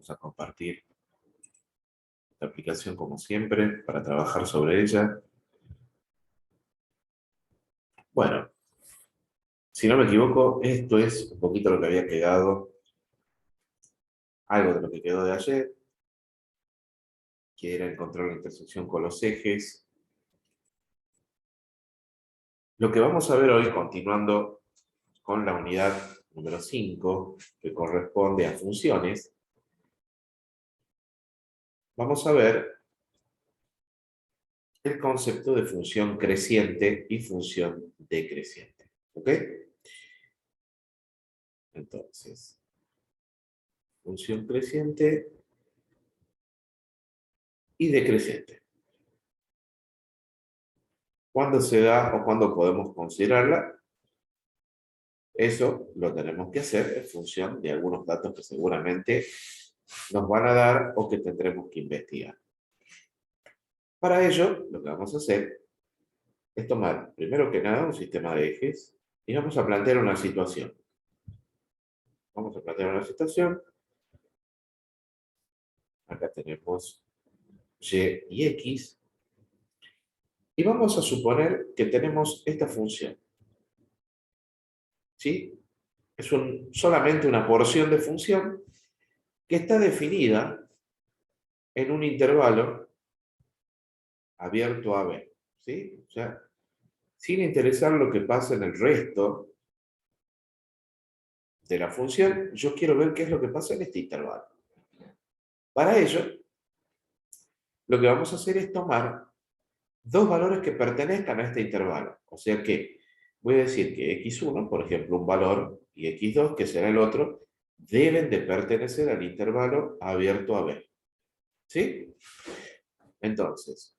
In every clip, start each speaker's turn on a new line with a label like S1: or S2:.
S1: Vamos a compartir la aplicación como siempre para trabajar sobre ella. Bueno, si no me equivoco, esto es un poquito lo que había quedado, algo de lo que quedó de ayer, que era encontrar la intersección con los ejes. Lo que vamos a ver hoy, continuando con la unidad número 5, que corresponde a funciones, vamos a ver el concepto de función creciente y función decreciente. ¿Ok? Entonces, función creciente y decreciente. ¿Cuándo se da o cuándo podemos considerarla? Eso lo tenemos que hacer en función de algunos datos que seguramente nos van a dar o que tendremos que investigar. Para ello, lo que vamos a hacer es tomar, primero que nada, un sistema de ejes y vamos a plantear una situación. Vamos a plantear una situación. Acá tenemos y y x. Y vamos a suponer que tenemos esta función. ¿Sí? Es solamente una porción de función que está definida en un intervalo abierto a b. ¿Sí? O sea, sin interesar lo que pasa en el resto de la función, yo quiero ver qué es lo que pasa en este intervalo. Para ello, lo que vamos a hacer es tomar dos valores que pertenezcan a este intervalo. O sea que voy a decir que x1, por ejemplo, un valor, y x2, que será el otro, deben de pertenecer al intervalo abierto a b. ¿Sí? Entonces,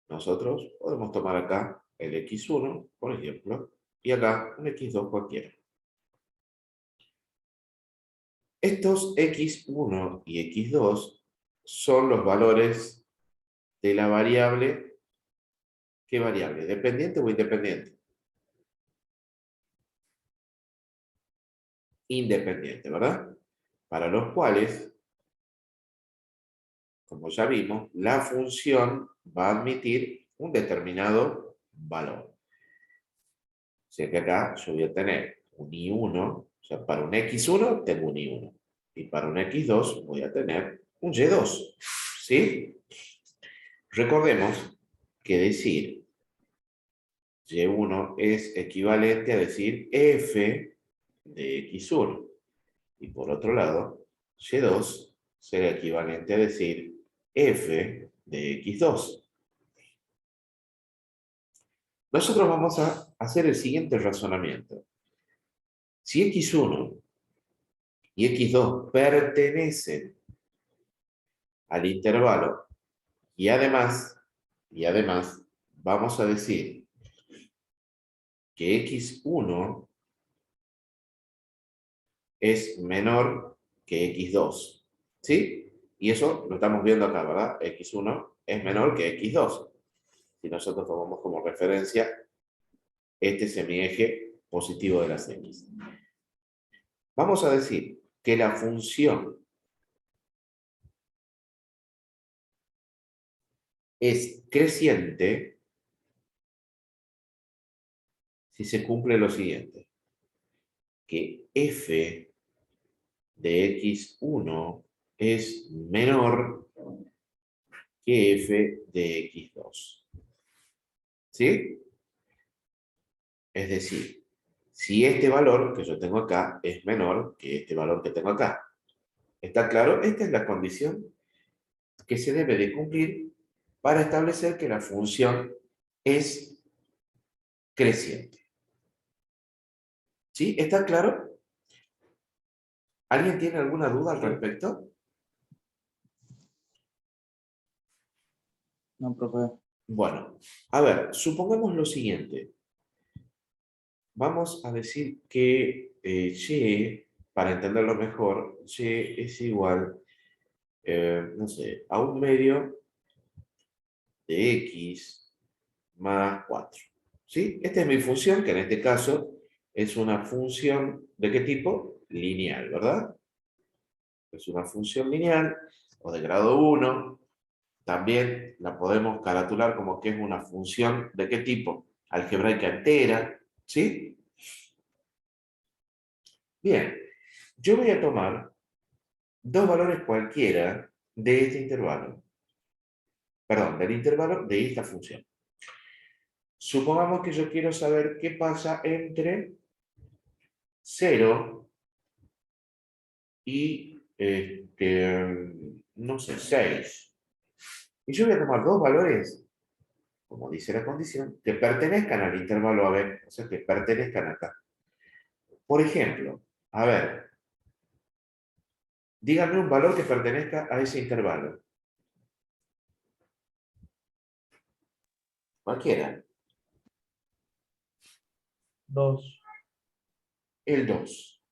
S1: nosotros podemos tomar acá el x1, por ejemplo, y acá un x2 cualquiera. Estos x1 y x2 son los valores de la variable. ¿Qué variable? ¿Dependiente o independiente? Independiente, ¿verdad? Para los cuales, como ya vimos, la función va a admitir un determinado valor. O sea que acá yo voy a tener un i1, o sea, para un x1 tengo un i1, y para un x2 voy a tener un y2, ¿sí? Recordemos que decir y1 es equivalente a decir f de x1, y por otro lado, y2 será equivalente a decir f de x2. Nosotros vamos a hacer el siguiente razonamiento. Si x1 y x2 pertenecen al intervalo y además vamos a decir que x1 es menor que x2, ¿sí? Y eso lo estamos viendo acá, ¿verdad? x1 es menor que x2. Si nosotros tomamos como referencia este semieje positivo de las x. Vamos a decir que la función es creciente si se cumple lo siguiente, que f de x1 es menor que f de x2. ¿Sí? Es decir, si este valor que yo tengo acá es menor que este valor que tengo acá. ¿Está claro? Esta es la condición que se debe de cumplir para establecer que la función es creciente. ¿Sí? ¿Está claro? ¿Alguien tiene alguna duda al respecto?
S2: No, profe.
S1: Bueno, a ver, supongamos lo siguiente. Vamos a decir que y, para entenderlo mejor, y es igual, no sé, a un medio de x más 4. ¿Sí? Esta es mi función, que en este caso es una función ¿de qué tipo? Lineal, ¿verdad? es una función lineal o de grado 1. También la podemos caratular como que es una función ¿de qué tipo? Algebraica entera, ¿sí? Bien, yo voy a tomar dos valores cualquiera de este intervalo. Perdón, del intervalo de esta función. Supongamos que yo quiero saber qué pasa entre 0 y, no sé, 6. Y yo voy a tomar dos valores, como dice la condición, que pertenezcan al intervalo AB, o sea, que pertenezcan acá. Por ejemplo, a ver, díganme un valor que pertenezca a ese intervalo. Cualquiera.
S2: 2.
S1: El 2.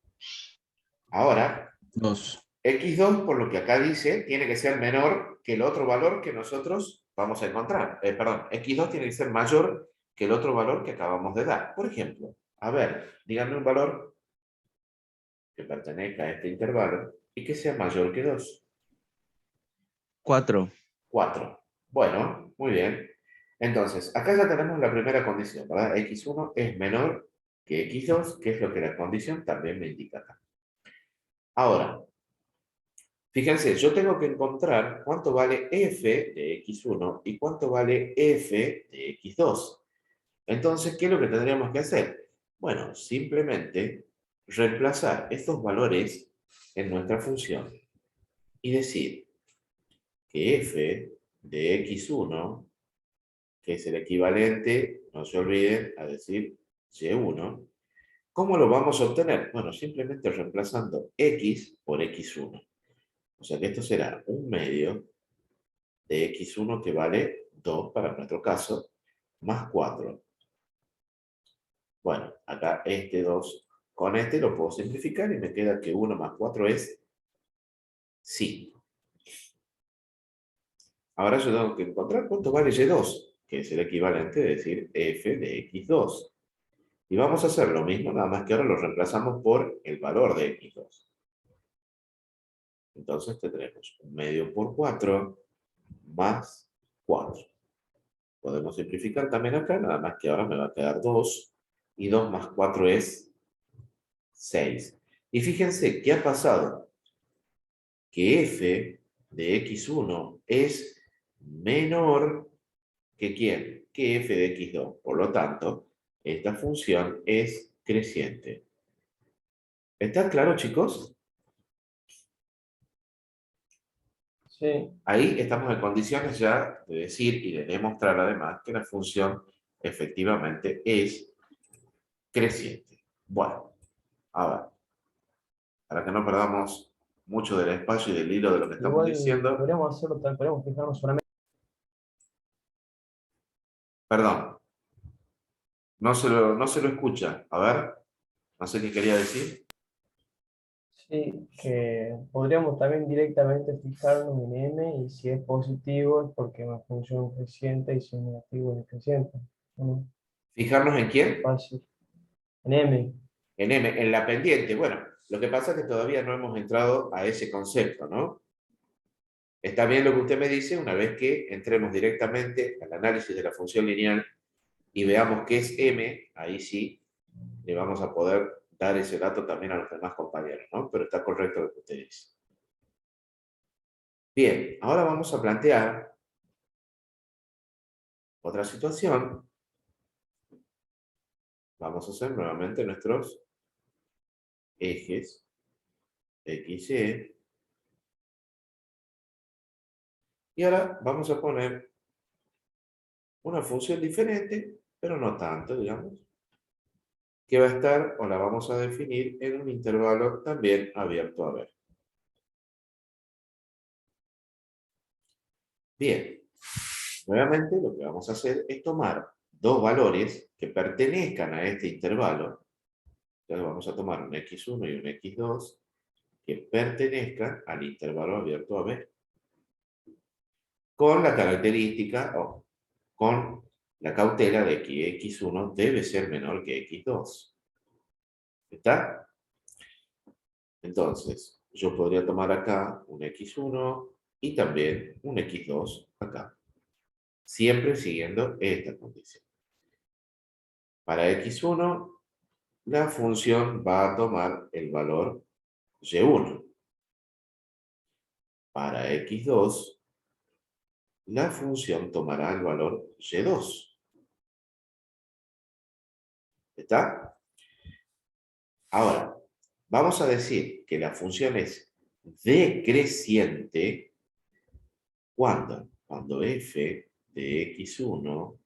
S1: Ahora,
S3: 2.
S1: x2, por lo que acá dice, tiene que ser menor que el otro valor que nosotros vamos a encontrar. Perdón, x2 tiene que ser mayor que el otro valor que acabamos de dar. Por ejemplo, a ver, díganme un valor que pertenezca a este intervalo y que sea mayor que 2.
S3: 4.
S1: 4. Bueno, muy bien. Entonces, acá ya tenemos la primera condición, ¿verdad? x1 es menor que x2, que es lo que la condición también me indica acá. Ahora, fíjense, yo tengo que encontrar cuánto vale f de x1 y cuánto vale f de x2. Entonces, ¿qué es lo que tendríamos que hacer? Bueno, simplemente reemplazar estos valores en nuestra función y decir que f de x1, que es el equivalente, no se olviden, a decir y1, ¿cómo lo vamos a obtener? Bueno, simplemente reemplazando x por x1. O sea que esto será un medio de x1 que vale 2 para nuestro caso, más 4. Bueno, acá este 2 con este lo puedo simplificar y me queda que 1 más 4 es 5. Ahora yo tengo que encontrar cuánto vale y2, que es el equivalente de decir f de x2. Y vamos a hacer lo mismo, nada más que ahora lo reemplazamos por el valor de x2. Entonces tendremos un medio por 4 más 4. Podemos simplificar también acá, nada más que ahora me va a quedar 2. Y 2 más 4 es 6. Y fíjense, ¿qué ha pasado? Que f de x1 es menor que ¿quién? Que f de x2. Por lo tanto, esta función es creciente. ¿Está claro, chicos?
S2: Sí.
S1: Ahí estamos en condiciones ya de decir y de demostrar además que la función efectivamente es creciente. Bueno, a ver, para que no perdamos mucho del espacio y del hilo de lo que estamos
S2: Igual
S1: diciendo,
S2: podríamos hacerlo tal, podríamos fijarnos solamente.
S1: perdón, no se lo escucha. A ver, no sé qué quería decir.
S2: Sí, que podríamos también directamente fijarnos en m y si es positivo es porque es una función creciente y si es negativo es decreciente. ¿No?
S1: Fijarnos en quién.
S2: Fácil. En m.
S1: En M, en la pendiente. Bueno, lo que pasa es que todavía no hemos entrado a ese concepto, ¿no? Está bien lo que usted me dice una vez que entremos directamente al análisis de la función lineal y veamos qué es M, ahí sí le vamos a poder dar ese dato también a los demás compañeros, ¿no? Pero está correcto lo que usted dice. Bien, ahora vamos a plantear otra situación. Vamos a hacer nuevamente nuestros ejes X, Y. Y ahora vamos a poner una función diferente, pero no tanto, digamos, que va a estar, o la vamos a definir, en un intervalo también abierto a ver. Bien, nuevamente lo que vamos a hacer es tomar dos valores que pertenezcan a este intervalo. Entonces vamos a tomar un x1 y un x2 que pertenezcan al intervalo abierto a ver. Con la característica o con la cautela de que x1 debe ser menor que x2. ¿Está? Entonces, yo podría tomar acá un x1 y también un x2 acá. Siempre siguiendo esta condición. Para x1, la función va a tomar el valor y1. Para x2, la función tomará el valor y2. ¿Está? Ahora, vamos a decir que la función es decreciente cuando f de x1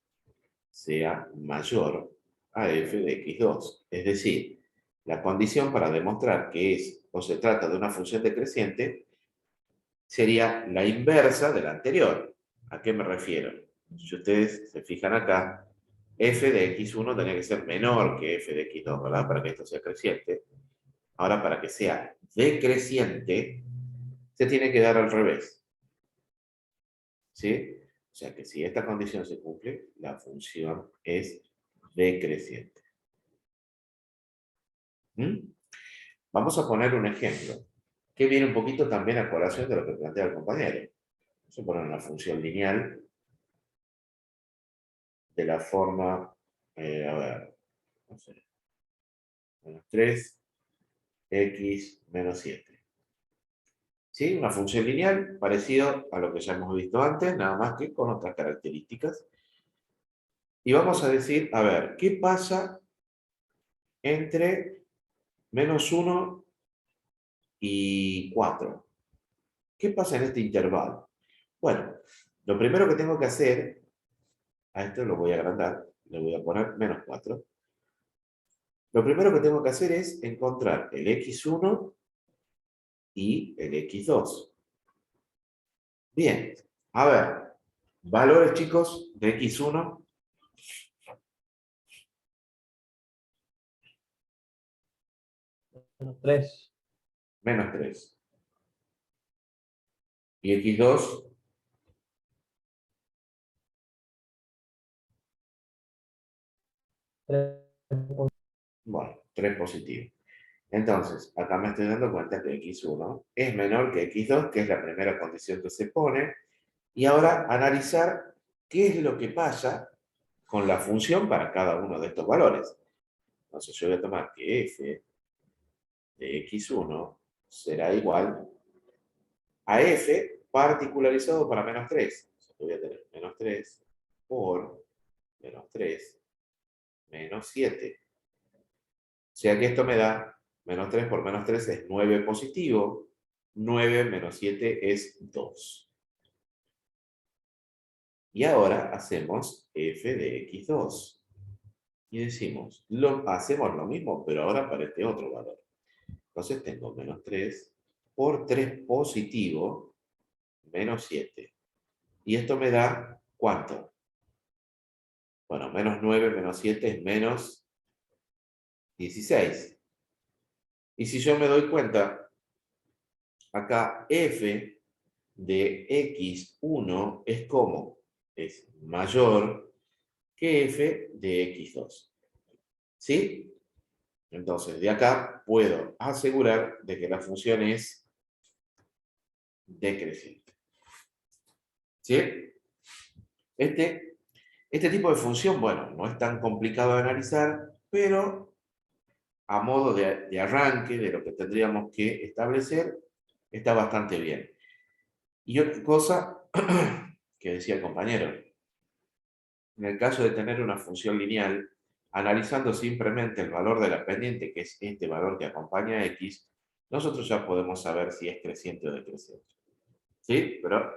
S1: sea mayor a f de x2. Es decir, la condición para demostrar que es o se trata de una función decreciente sería la inversa de la anterior. ¿A qué me refiero? Si ustedes se fijan acá, f de x1 tenía que ser menor que f de x2, ¿verdad? Para que esto sea creciente. Ahora, para que sea decreciente, se tiene que dar al revés. ¿Sí? O sea que si esta condición se cumple, la función es decreciente. ¿Mm? Vamos a poner un ejemplo, que viene un poquito también a colación de lo que plantea el compañero. Vamos a poner una función lineal de la forma, a ver, no sé, menos 3x menos 7. ¿Sí? Una función lineal parecido a lo que ya hemos visto antes, nada más que con otras características. Y vamos a decir, a ver, ¿qué pasa entre menos 1 y 4? ¿Qué pasa en este intervalo? Bueno, lo primero que tengo que hacer, a esto lo voy a agrandar, le voy a poner menos 4. Lo primero que tengo que hacer es encontrar el x1 y el x2. Bien, a ver, valores chicos de x1.
S2: Menos 3.
S1: Menos 3. Y x2,
S2: 3.
S1: bueno, 3 positivo. Entonces, acá me estoy dando cuenta que x1 es menor que x2, que es la primera condición que se pone. Y ahora analizar qué es lo que pasa con la función para cada uno de estos valores. Entonces yo voy a tomar que f de x1 será igual a f particularizado para menos 3. Entonces voy a tener menos 3 por menos 3 menos 7. O sea que esto me da menos 3 por menos 3 es 9 positivo. 9 menos 7 es 2. Y ahora hacemos f de x2. Y decimos, hacemos lo mismo, pero ahora para este otro valor. Entonces tengo menos 3 por 3 positivo, menos 7. Y esto me da, ¿cuánto? Bueno, menos 9 menos 7 es menos 16. Y si yo me doy cuenta, acá f de x1 es como, es mayor que f de x2. ¿Sí? Entonces, de acá puedo asegurar de que la función es decreciente. ¿Sí? Este tipo de función, bueno, no es tan complicado de analizar, pero a modo de arranque de lo que tendríamos que establecer, está bastante bien. Y otra cosa que decía el compañero, en el caso de tener una función lineal, analizando simplemente el valor de la pendiente, que es este valor que acompaña a x, nosotros ya podemos saber si es creciente o decreciente. ¿Sí? Pero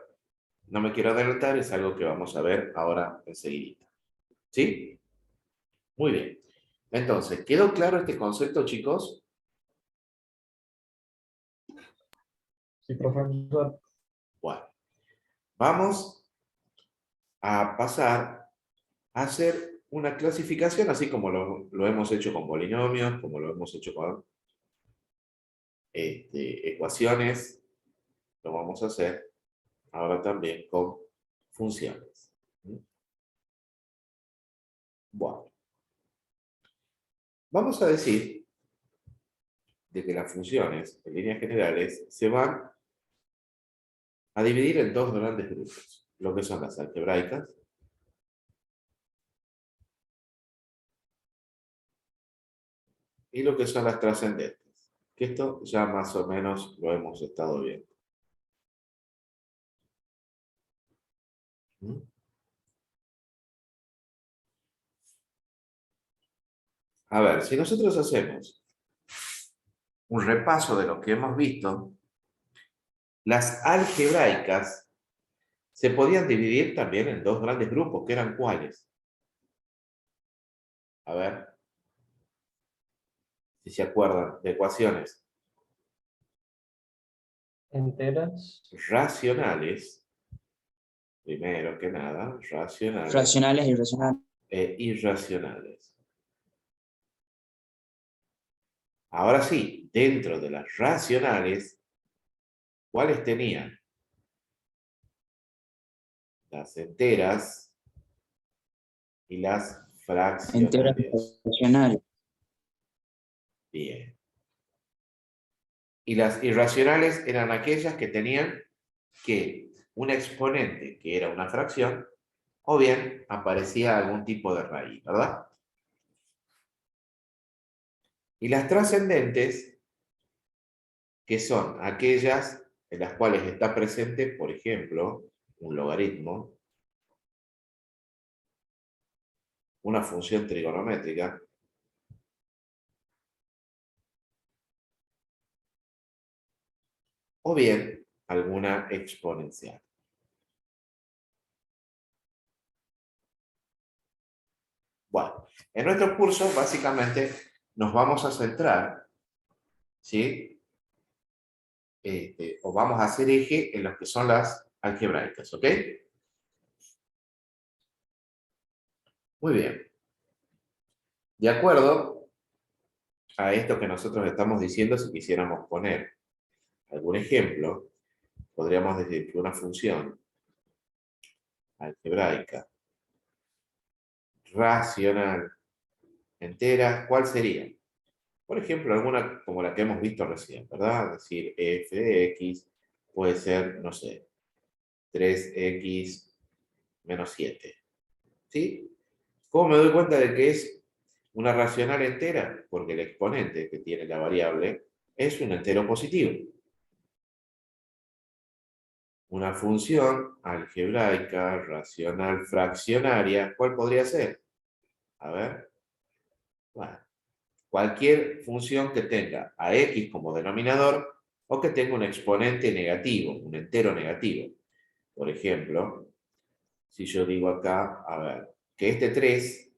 S1: no me quiero adelantar, es algo que vamos a ver ahora enseguida. ¿Sí? Muy bien. Entonces, ¿quedó claro este concepto, chicos?
S2: Sí, profesor.
S1: Bueno, vamos a pasar a hacer una clasificación, así como lo hemos hecho con polinomios, como lo hemos hecho con ecuaciones, lo vamos a hacer ahora también con funciones. Bueno, vamos a decir de que las funciones, en líneas generales, se van a dividir en dos grandes grupos, lo que son las algebraicas y lo que son las trascendentes, que esto ya más o menos lo hemos estado viendo. ¿Mm? A ver, si nosotros hacemos un repaso de lo que hemos visto, las algebraicas se podían dividir también en dos grandes grupos, que eran ¿cuáles? A ver, si se acuerdan, de ecuaciones
S2: Enteras.
S1: racionales, primero que nada, racionales
S3: Fraccionales y irracionales.
S1: e irracionales. Ahora sí, dentro de las racionales, ¿cuáles tenían? Las enteras y las
S3: Enteras
S1: fraccionales.
S3: fraccionales.
S1: Bien. Y las irracionales eran aquellas que tenían que un exponente, que era una fracción, o bien aparecía algún tipo de raíz, ¿verdad? Y las trascendentes, que son aquellas en las cuales está presente, por ejemplo, un logaritmo, una función trigonométrica, o bien alguna exponencial. Bueno, en nuestro curso básicamente nos vamos a centrar, ¿sí? O vamos a hacer eje en lo que son las algebraicas, ¿ok? Muy bien. De acuerdo a esto que nosotros estamos diciendo, si quisiéramos poner algún ejemplo, podríamos decir que una función algebraica racional entera, ¿cuál sería? Por ejemplo, alguna como la que hemos visto recién, ¿verdad? Es decir, f de x puede ser, no sé, 3x menos 7. ¿Sí? ¿Cómo me doy cuenta de que es una racional entera? Porque el exponente que tiene la variable es un entero positivo. Una función algebraica, racional, fraccionaria, ¿cuál podría ser? A ver. Bueno, cualquier función que tenga a x como denominador o que tenga un exponente negativo, un entero negativo. Por ejemplo, si yo digo acá, a ver, que este 3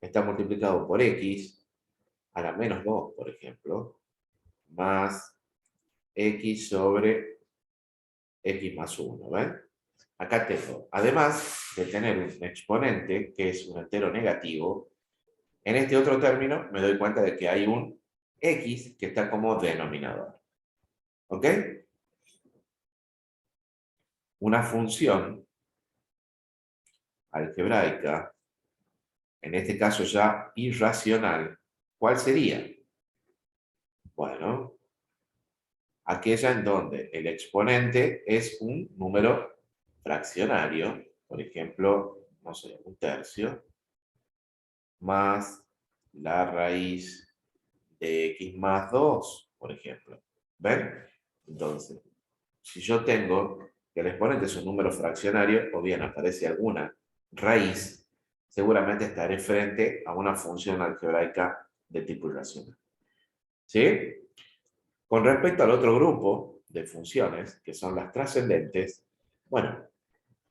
S1: está multiplicado por x a la menos 2, por ejemplo, más x sobre x más 1, ¿ven? Acá tengo, además de tener un exponente que es un entero negativo, en este otro término me doy cuenta de que hay un x que está como denominador. ¿Ok? Una función algebraica, en este caso ya irracional, ¿cuál sería? Bueno, aquella en donde el exponente es un número fraccionario, por ejemplo, no sé, un tercio, más la raíz de x más 2, por ejemplo. ¿Ven? Entonces, si yo tengo que el exponente es un número fraccionario, o bien aparece alguna raíz, seguramente estaré frente a una función algebraica de tipo irracional. ¿Sí? Con respecto al otro grupo de funciones, que son las trascendentes, bueno,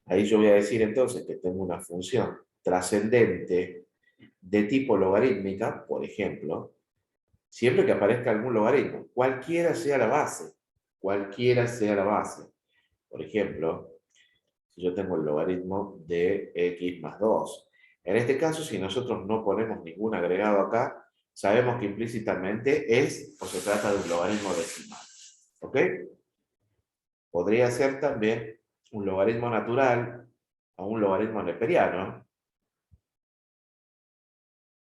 S1: ahí yo voy a decir entonces que tengo una función trascendente de tipo logarítmica, por ejemplo, siempre que aparezca algún logaritmo, cualquiera sea la base, cualquiera sea la base. Por ejemplo, si yo tengo el logaritmo de x más 2. En este caso, si nosotros no ponemos ningún agregado acá, sabemos que implícitamente es o se trata de un logaritmo decimal. ¿Ok? Podría ser también un logaritmo natural o un logaritmo neperiano,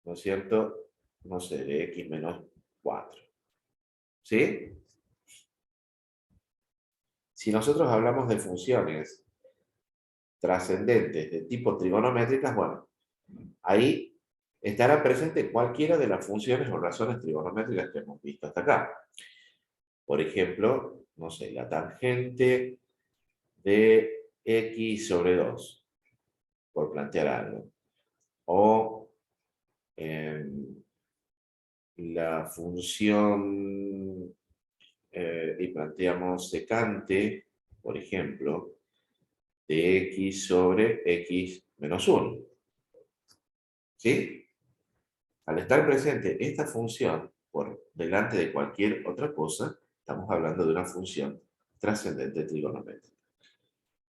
S1: ¿no es cierto? No sé, de x menos 4. ¿Sí? Si nosotros hablamos de funciones trascendentes de tipo trigonométricas, bueno, ahí estará presente cualquiera de las funciones o razones trigonométricas que hemos visto hasta acá. Por ejemplo, no sé, la tangente de x sobre 2, por plantear algo. O la función, y planteamos secante, por ejemplo, de x sobre x menos 1. ¿Sí? Al estar presente esta función por delante de cualquier otra cosa, estamos hablando de una función trascendente trigonométrica.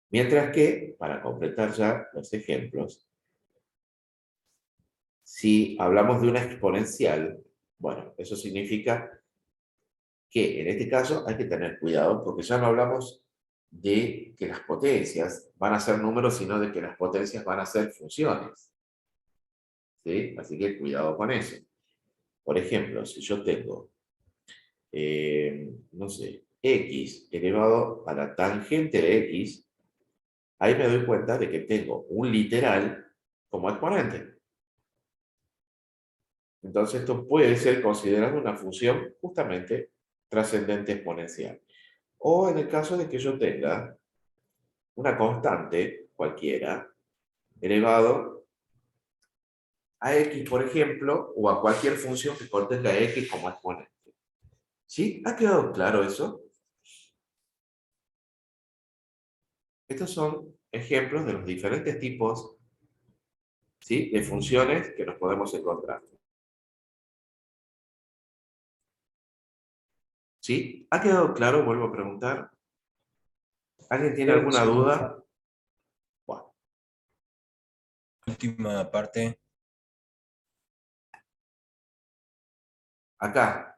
S1: Mientras que, para completar ya los ejemplos, si hablamos de una exponencial, bueno, eso significa que en este caso hay que tener cuidado porque ya no hablamos de que las potencias van a ser números, sino de que las potencias van a ser funciones. ¿Sí? Así que cuidado con eso. Por ejemplo, si yo tengo, no sé, x elevado a la tangente de x, ahí me doy cuenta de que tengo un literal como exponente. Entonces esto puede ser considerado una función justamente trascendente exponencial. O en el caso de que yo tenga una constante cualquiera elevado a x, por ejemplo, o a cualquier función que contenga x como exponente. ¿Sí? ¿Ha quedado claro eso? Estos son ejemplos de los diferentes tipos, ¿sí?, de funciones que nos podemos encontrar. ¿Sí? ¿Ha quedado claro? Vuelvo a preguntar. ¿Alguien tiene alguna
S2: Sí.
S1: duda? Bueno,
S4: Última parte.
S1: acá.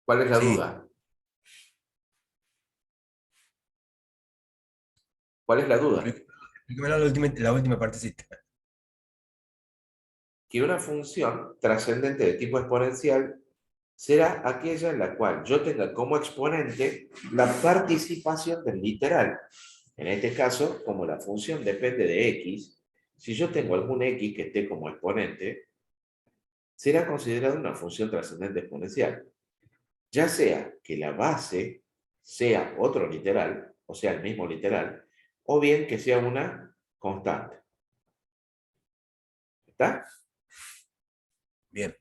S1: ¿Cuál es la
S4: Sí,
S1: duda? ¿Cuál es la duda?
S4: explícame la última partecita.
S1: Que una función trascendente de tipo exponencial será aquella en la cual yo tenga como exponente la participación del literal. En este caso, como la función depende de x, si yo tengo algún x que esté como exponente, será considerada una función trascendente exponencial. Ya sea que la base sea otro literal, o sea, el mismo literal, o bien que sea una constante. ¿Está?
S4: Bien.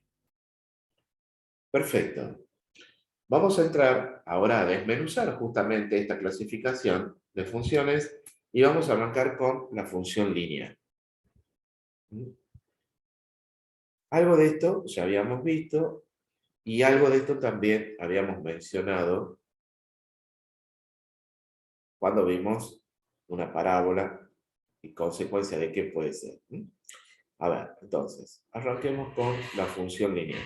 S1: Perfecto. Vamos a entrar ahora a desmenuzar justamente esta clasificación de funciones y vamos a arrancar con la función lineal. Algo de esto ya habíamos visto y algo de esto también habíamos mencionado cuando vimos una parábola y consecuencia de qué puede ser. A ver, entonces, arranquemos con la función lineal,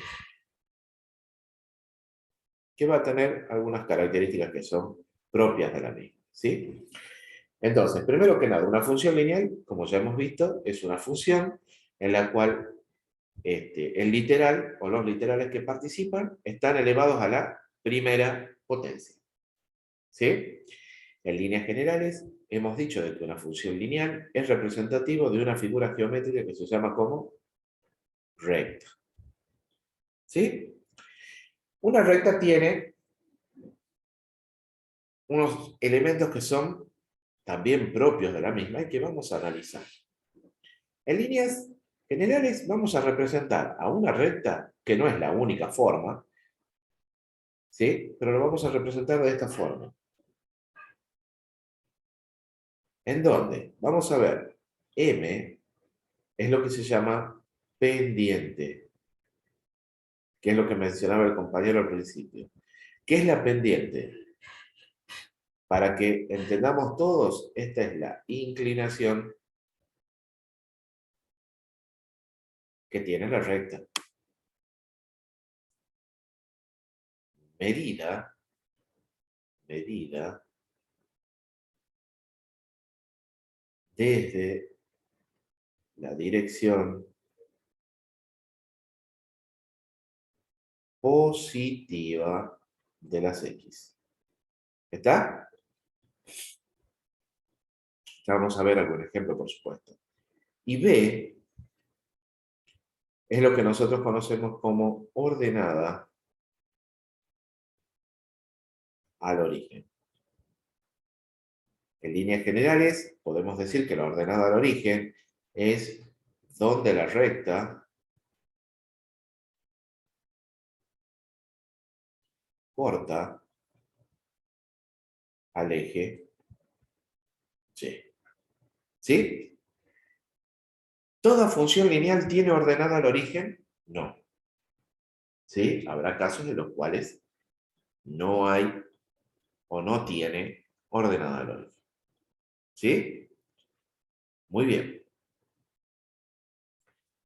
S1: que va a tener algunas características que son propias de la misma, ¿sí? Entonces, primero que nada, una función lineal, como ya hemos visto, es una función en la cual el literal o los literales que participan están elevados a la primera potencia. ¿Sí? En líneas generales, hemos dicho de que una función lineal es representativo de una figura geométrica que se llama como recta. ¿Sí? Una recta tiene unos elementos que son también propios de la misma y que vamos a analizar. En líneas generales vamos a representar a una recta que no es la única forma, ¿sí? Pero lo vamos a representar de esta forma. ¿En dónde? Vamos a ver, M es lo que se llama pendiente, que es lo que mencionaba el compañero al principio. ¿Qué es la pendiente? Para que entendamos todos, esta es la inclinación que tiene la recta. Medida desde la dirección positiva de las X. ¿Está? Ya vamos a ver algún ejemplo, por supuesto. Y B es lo que nosotros conocemos como ordenada al origen. En líneas generales, podemos decir que la ordenada al origen es donde la recta corta al eje Y. ¿Sí? ¿Toda función lineal tiene ordenada al origen? No. ¿Sí? Habrá casos en los cuales no hay o no tiene ordenada al origen. ¿Sí? Muy bien.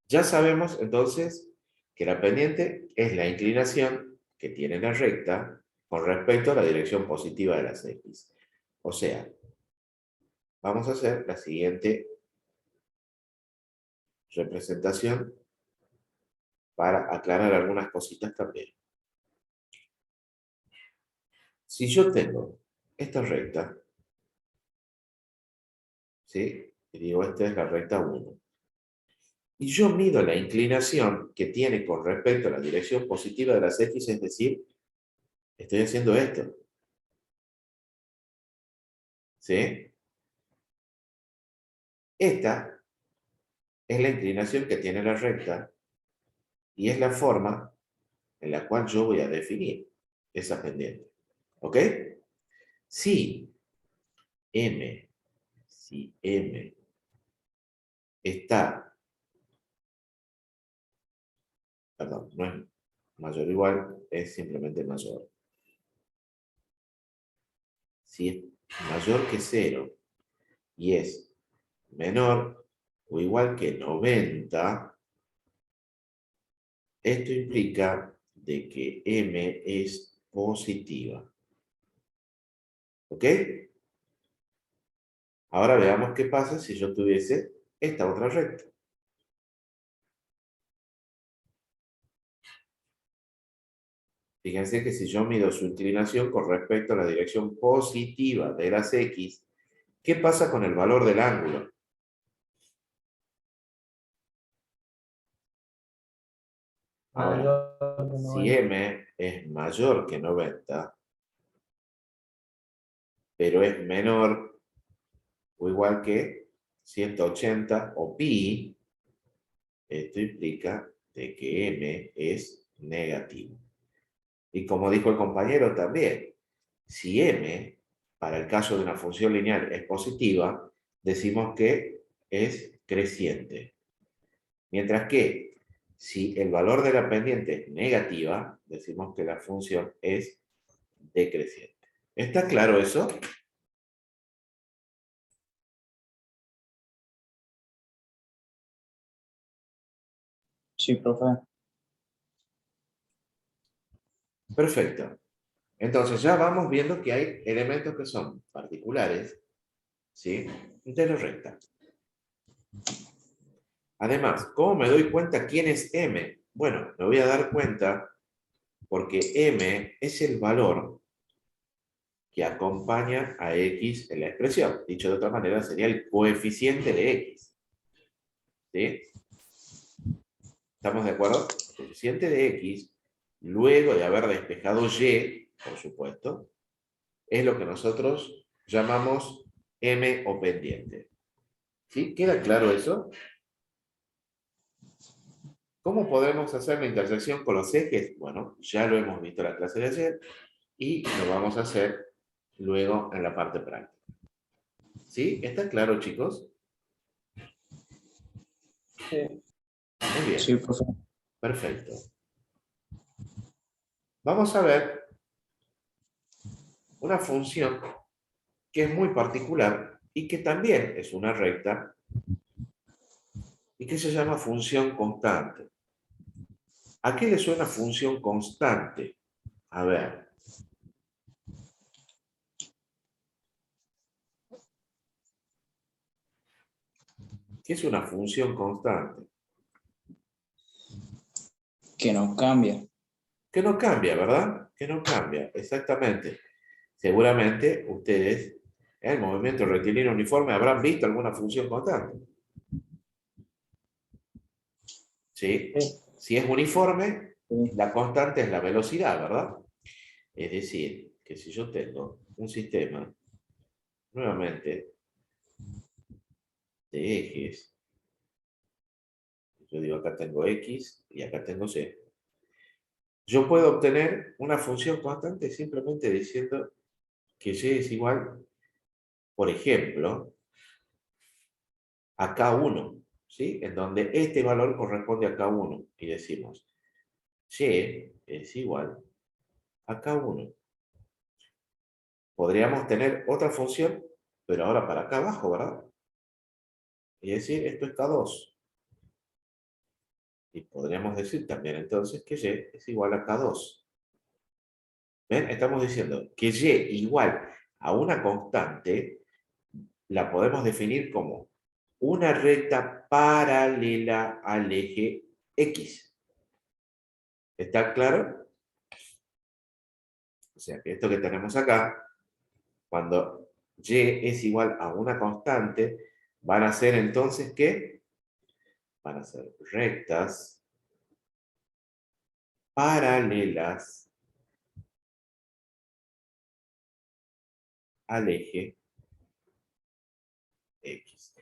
S1: Ya sabemos entonces que la pendiente es la inclinación que tiene la recta con respecto a la dirección positiva de las X. O sea, vamos a hacer la siguiente representación para aclarar algunas cositas también. Si yo tengo esta recta, ¿sí? Y digo, esta es la recta 1. Y yo mido la inclinación que tiene con respecto a la dirección positiva de las X, es decir, estoy haciendo esto. ¿Sí? Esta es la inclinación que tiene la recta y es la forma en la cual yo voy a definir esa pendiente. ¿Ok? Si M está, perdón, no es mayor o igual, es simplemente mayor. Si es mayor que 0 y es menor o igual que 90, esto implica de que M es positiva. ¿Ok? Ahora veamos qué pasa si yo tuviese esta otra recta. Fíjense que si yo mido su inclinación con respecto a la dirección positiva de las X, ¿qué pasa con el valor del ángulo? Ahora,
S2: Mayor que
S1: si
S2: 90.
S1: M es mayor que 90, pero es menor o igual que 180 o pi, esto implica de que M es negativo. Y como dijo el compañero también, si M, para el caso de una función lineal, es positiva, decimos que es creciente. Mientras que si el valor de la pendiente es negativa, decimos que la función es decreciente. ¿Está claro eso?
S3: Sí, profe.
S1: Perfecto. Entonces ya vamos viendo que hay elementos que son particulares, ¿sí? De la recta. Además, ¿cómo me doy cuenta quién es M? Bueno, me voy a dar cuenta porque M es el valor que acompaña a X en la expresión. Dicho de otra manera, sería el coeficiente de X. ¿Sí? ¿Estamos de acuerdo? El coeficiente de X, luego de haber despejado Y, por supuesto, es lo que nosotros llamamos M o pendiente. ¿Sí? ¿Queda claro eso? ¿Cómo podemos hacer la intersección con los ejes? Bueno, ya lo hemos visto en la clase de ayer y lo vamos a hacer luego en la parte práctica. ¿Sí? ¿Está claro, chicos?
S2: Sí.
S1: Muy bien.
S3: Sí, profe.
S1: Perfecto. Vamos a ver una función que es muy particular y que también es una recta y que se llama función constante. ¿A qué le suena función constante? A ver. ¿Qué es una función constante?
S3: Que no cambia.
S1: Que no cambia, ¿verdad? Que no cambia, exactamente. Seguramente ustedes en el movimiento rectilíneo uniforme habrán visto alguna función constante. ¿Sí?
S2: Sí.
S1: Si es uniforme,
S3: Sí.
S1: la constante es la velocidad, ¿verdad? Es decir, que si yo tengo un sistema, nuevamente, de ejes, yo digo acá tengo X y acá tengo C, yo puedo obtener una función constante simplemente diciendo que Y es igual, por ejemplo, a K1, ¿sí? En donde este valor corresponde a K1 y decimos Y es igual a K1. Podríamos tener otra función, pero ahora para acá abajo, ¿verdad? Y decir, esto es K2. Y podríamos decir también entonces que Y es igual a K2. ¿Ven? Estamos diciendo que Y igual a una constante la podemos definir como una recta paralela al eje X. ¿Está claro? O sea que esto que tenemos acá, cuando Y es igual a una constante, van a ser entonces ¿qué? Van a ser rectas paralelas al eje X.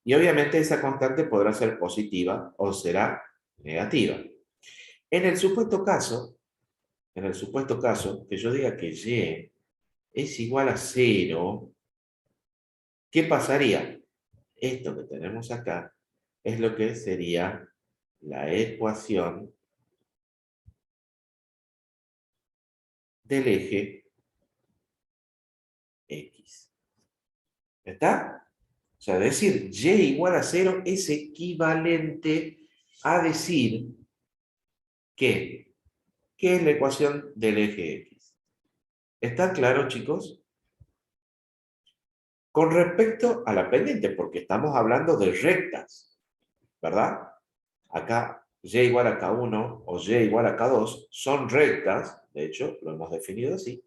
S1: Y obviamente esa constante podrá ser positiva o será negativa. En el supuesto caso que yo diga que Y es igual a 0, ¿qué pasaría? Esto que tenemos acá es lo que sería la ecuación del eje X. ¿Está? O sea, decir Y igual a 0 es equivalente a decir que, ¿qué es la ecuación del eje X? ¿Está claro, chicos? Con respecto a la pendiente, porque estamos hablando de rectas, ¿verdad? Acá Y igual a K1 o Y igual a K2 son rectas, de hecho, lo hemos definido así,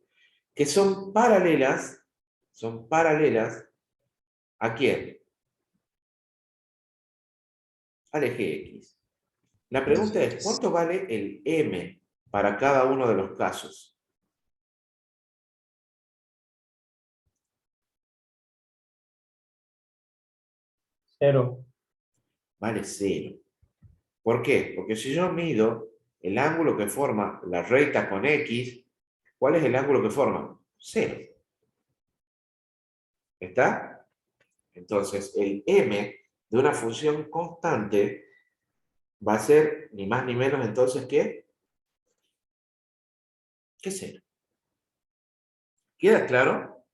S1: que son paralelas ¿a quién? Al eje X. La pregunta es, ¿cuánto vale el M para cada uno de los casos?
S2: Cero.
S1: Vale 0. ¿Por qué? Porque si yo mido el ángulo que forma la recta con X, ¿cuál es el ángulo que forma? 0. ¿Está? Entonces, el M de una función constante va a ser ni más ni menos entonces que 0. ¿Queda claro?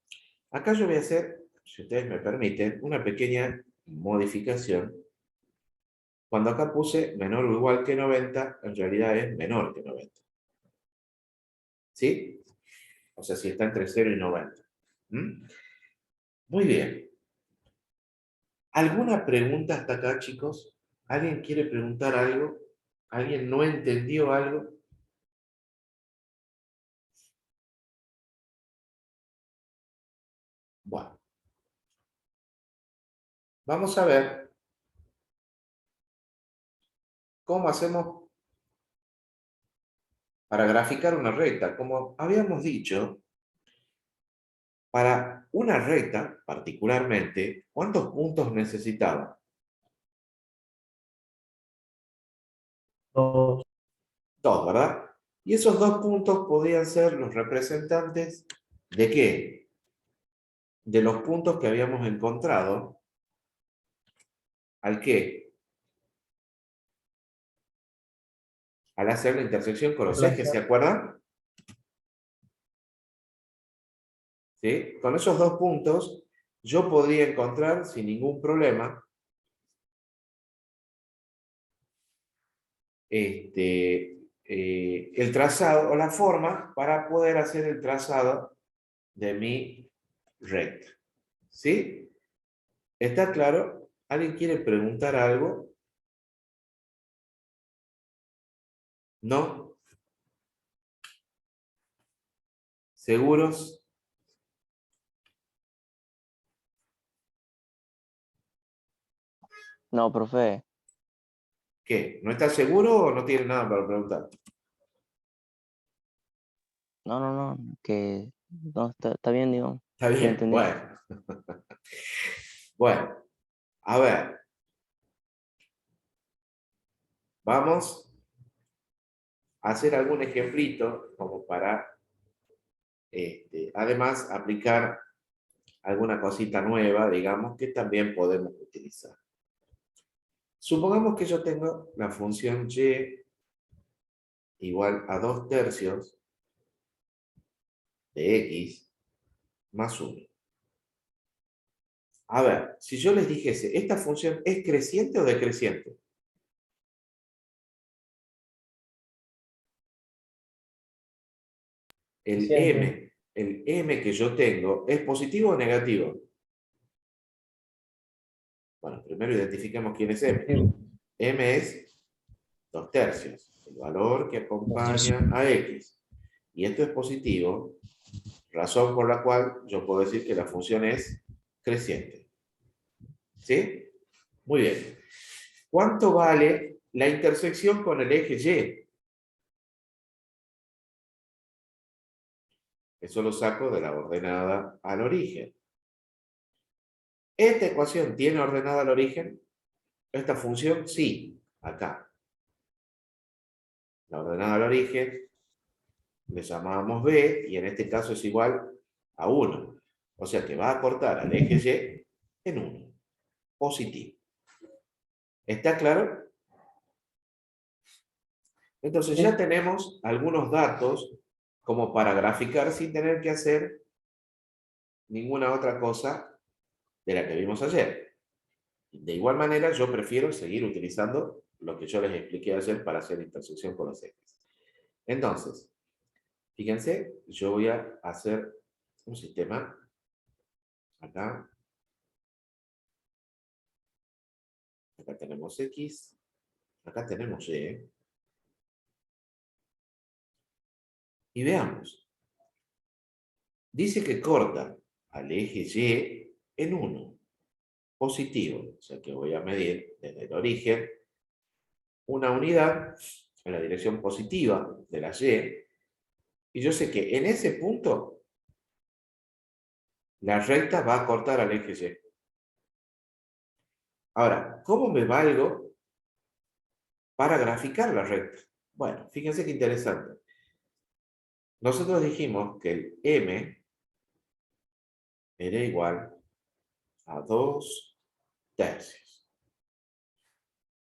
S1: Acá yo voy a hacer, si ustedes me permiten, una pequeña modificación. Cuando acá puse menor o igual que 90, en realidad es menor que 90. ¿Sí? O sea, si está entre 0 y 90. ¿Mm? Muy bien. ¿Alguna pregunta hasta acá, chicos? ¿Alguien quiere preguntar algo? ¿Alguien no entendió algo? Bueno, vamos a ver cómo hacemos para graficar una recta. Como habíamos dicho, para una recta, particularmente, ¿cuántos puntos necesitaba?
S2: 2.
S1: 2, ¿verdad? Y esos 2 puntos podían ser los representantes ¿de qué? De los puntos que habíamos encontrado. ¿Al qué? Al hacer la intersección con los ejes, ¿se acuerdan? ¿Sí? Con esos 2 puntos, yo podría encontrar sin ningún problema el trazado o la forma para poder hacer el trazado de mi recta. ¿Sí? ¿Está claro? ¿Alguien quiere preguntar algo? ¿No? ¿Seguros?
S5: No, profe.
S1: ¿Qué? ¿No estás seguro o no tienes nada para preguntar?
S5: No. Que no, está bien, digo.
S1: Está
S5: Sí,
S1: bien,
S5: entendí.
S1: bueno. Bueno, a ver. Vamos a hacer algún ejemplito como para, además, aplicar alguna cosita nueva, digamos, que también podemos utilizar. Supongamos que yo tengo la función y igual a 2/3 de x más 1. A ver, si yo les dijese, ¿esta función es creciente o decreciente?
S2: Creciente.
S1: El m que yo tengo, ¿es positivo o negativo? Bueno, primero identifiquemos quién es m.
S2: Positivo.
S1: M es 2/3, el valor que acompaña a x. Y esto es positivo, razón por la cual yo puedo decir que la función es creciente. ¿Sí? Muy bien. ¿Cuánto vale la intersección con el eje y? Eso lo saco de la ordenada al origen. ¿Esta ecuación tiene ordenada al origen? ¿Esta función? Sí, acá. La ordenada al origen le llamábamos b y en este caso es igual a 1. O sea que va a cortar al eje y en 1. Positivo. ¿Está claro? Entonces ya tenemos algunos datos como para graficar sin tener que hacer ninguna otra cosa de la que vimos ayer. De igual manera, yo prefiero seguir utilizando lo que yo les expliqué ayer para hacer intersección con los ejes. Entonces, fíjense, yo voy a hacer un sistema acá. Acá tenemos X, acá tenemos Y. Y veamos. Dice que corta al eje Y en 1, positivo. O sea que voy a medir desde el origen una unidad en la dirección positiva de la Y. Y yo sé que en ese punto la recta va a cortar al eje Y. Ahora, ¿cómo me valgo para graficar la recta? Bueno, fíjense qué interesante. Nosotros dijimos que el m era igual a 2/3.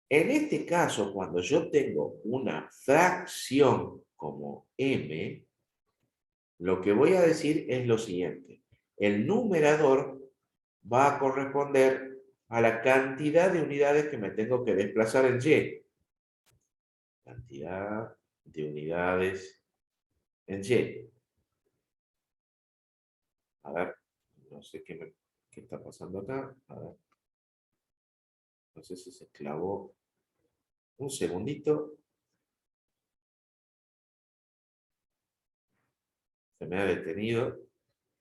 S1: En este caso, cuando yo tengo una fracción como m, lo que voy a decir es lo siguiente. El numerador va a corresponder a la cantidad de unidades que me tengo que desplazar en y. Cantidad de unidades en y. A ver, no sé qué está pasando acá. A ver. No sé si se clavó. Un segundito. Se me ha detenido.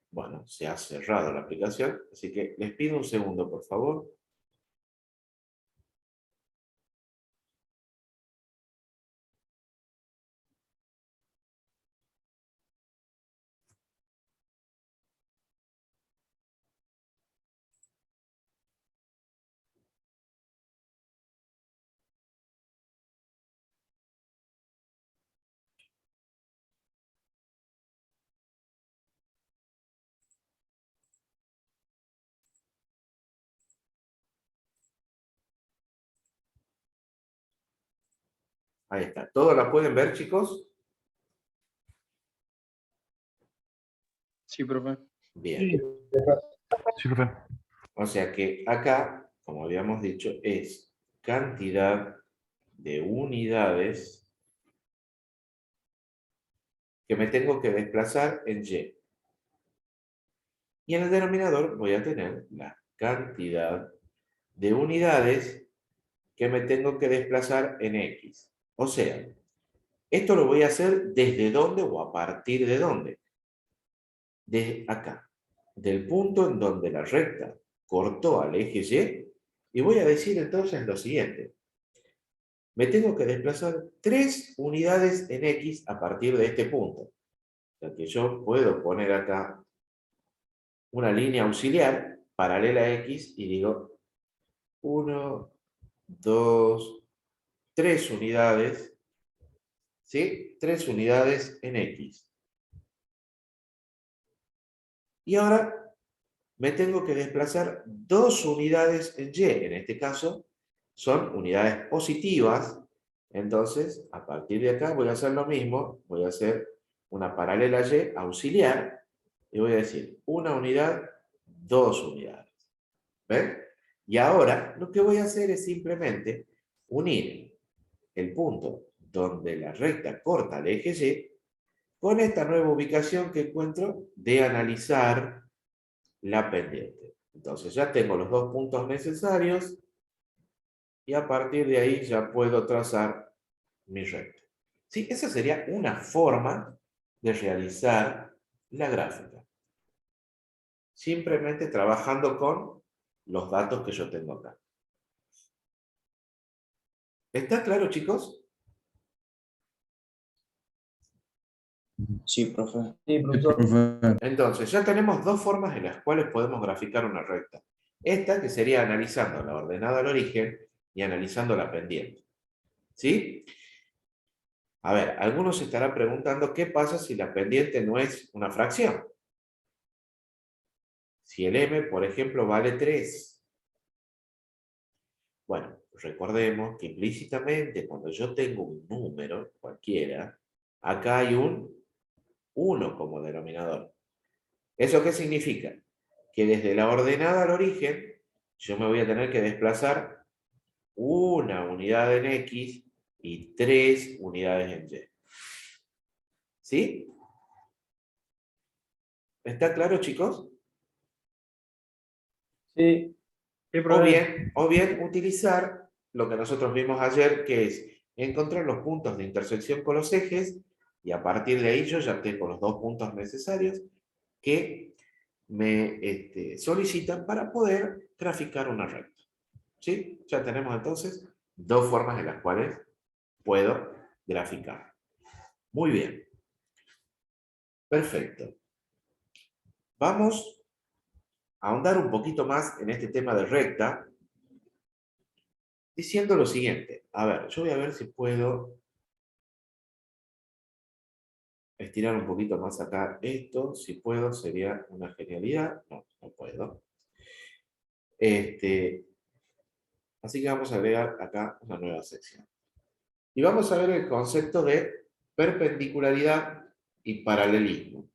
S1: Bueno, se ha cerrado la aplicación. Así que les pido un segundo, por favor. Ahí está. ¿Todos la pueden ver, chicos?
S3: Sí, profe.
S1: Bien.
S6: Sí, profe.
S1: O sea que acá, como habíamos dicho, es cantidad de unidades que me tengo que desplazar en y. Y en el denominador voy a tener la cantidad de unidades que me tengo que desplazar en x. O sea, esto lo voy a hacer desde dónde o a partir de dónde. de acá, del punto en donde la recta cortó al eje Y voy a decir entonces lo siguiente. Me tengo que desplazar 3 unidades en X a partir de este punto. O sea que yo puedo poner acá una línea auxiliar paralela a X y digo 1, 2, 3 unidades, ¿sí? 3 unidades en X. Y ahora me tengo que desplazar 2 unidades en Y. En este caso son unidades positivas. Entonces, a partir de acá voy a hacer lo mismo. Voy a hacer una paralela Y auxiliar. Y voy a decir 1 unidad, 2 unidades. ¿Ven? Y ahora lo que voy a hacer es simplemente unir el punto donde la recta corta el eje Y con esta nueva ubicación que encuentro de analizar la pendiente. Entonces ya tengo los 2 puntos necesarios y a partir de ahí ya puedo trazar mi recta. Sí, esa sería una forma de realizar la gráfica. Simplemente trabajando con los datos que yo tengo acá. ¿Está claro, chicos?
S3: Sí, profe.
S2: Sí, profesor.
S1: Entonces, ya tenemos 2 formas en las cuales podemos graficar una recta. Esta, que sería analizando la ordenada al origen y analizando la pendiente. ¿Sí? A ver, algunos se estarán preguntando qué pasa si la pendiente no es una fracción. Si el m, por ejemplo, vale 3. Bueno, recordemos que implícitamente cuando yo tengo un número cualquiera, acá hay un 1 como denominador. ¿Eso qué significa? Que desde la ordenada al origen, yo me voy a tener que desplazar una unidad en X y 3 unidades en Y. ¿Sí? ¿Está claro, chicos?
S2: Sí,
S3: Sí, profe.
S1: O bien utilizar lo que nosotros vimos ayer, que es encontrar los puntos de intersección con los ejes, y a partir de ahí yo ya tengo los 2 puntos necesarios que me solicitan para poder graficar una recta. ¿Sí? Ya tenemos entonces 2 formas en las cuales puedo graficar. Muy bien. Perfecto. Vamos a ahondar un poquito más en este tema de recta, diciendo lo siguiente. A ver, yo voy a ver si puedo estirar un poquito más acá esto. Si puedo, sería una genialidad. No, no puedo. Así que vamos a agregar acá una nueva sección. Y vamos a ver el concepto de perpendicularidad y paralelismo.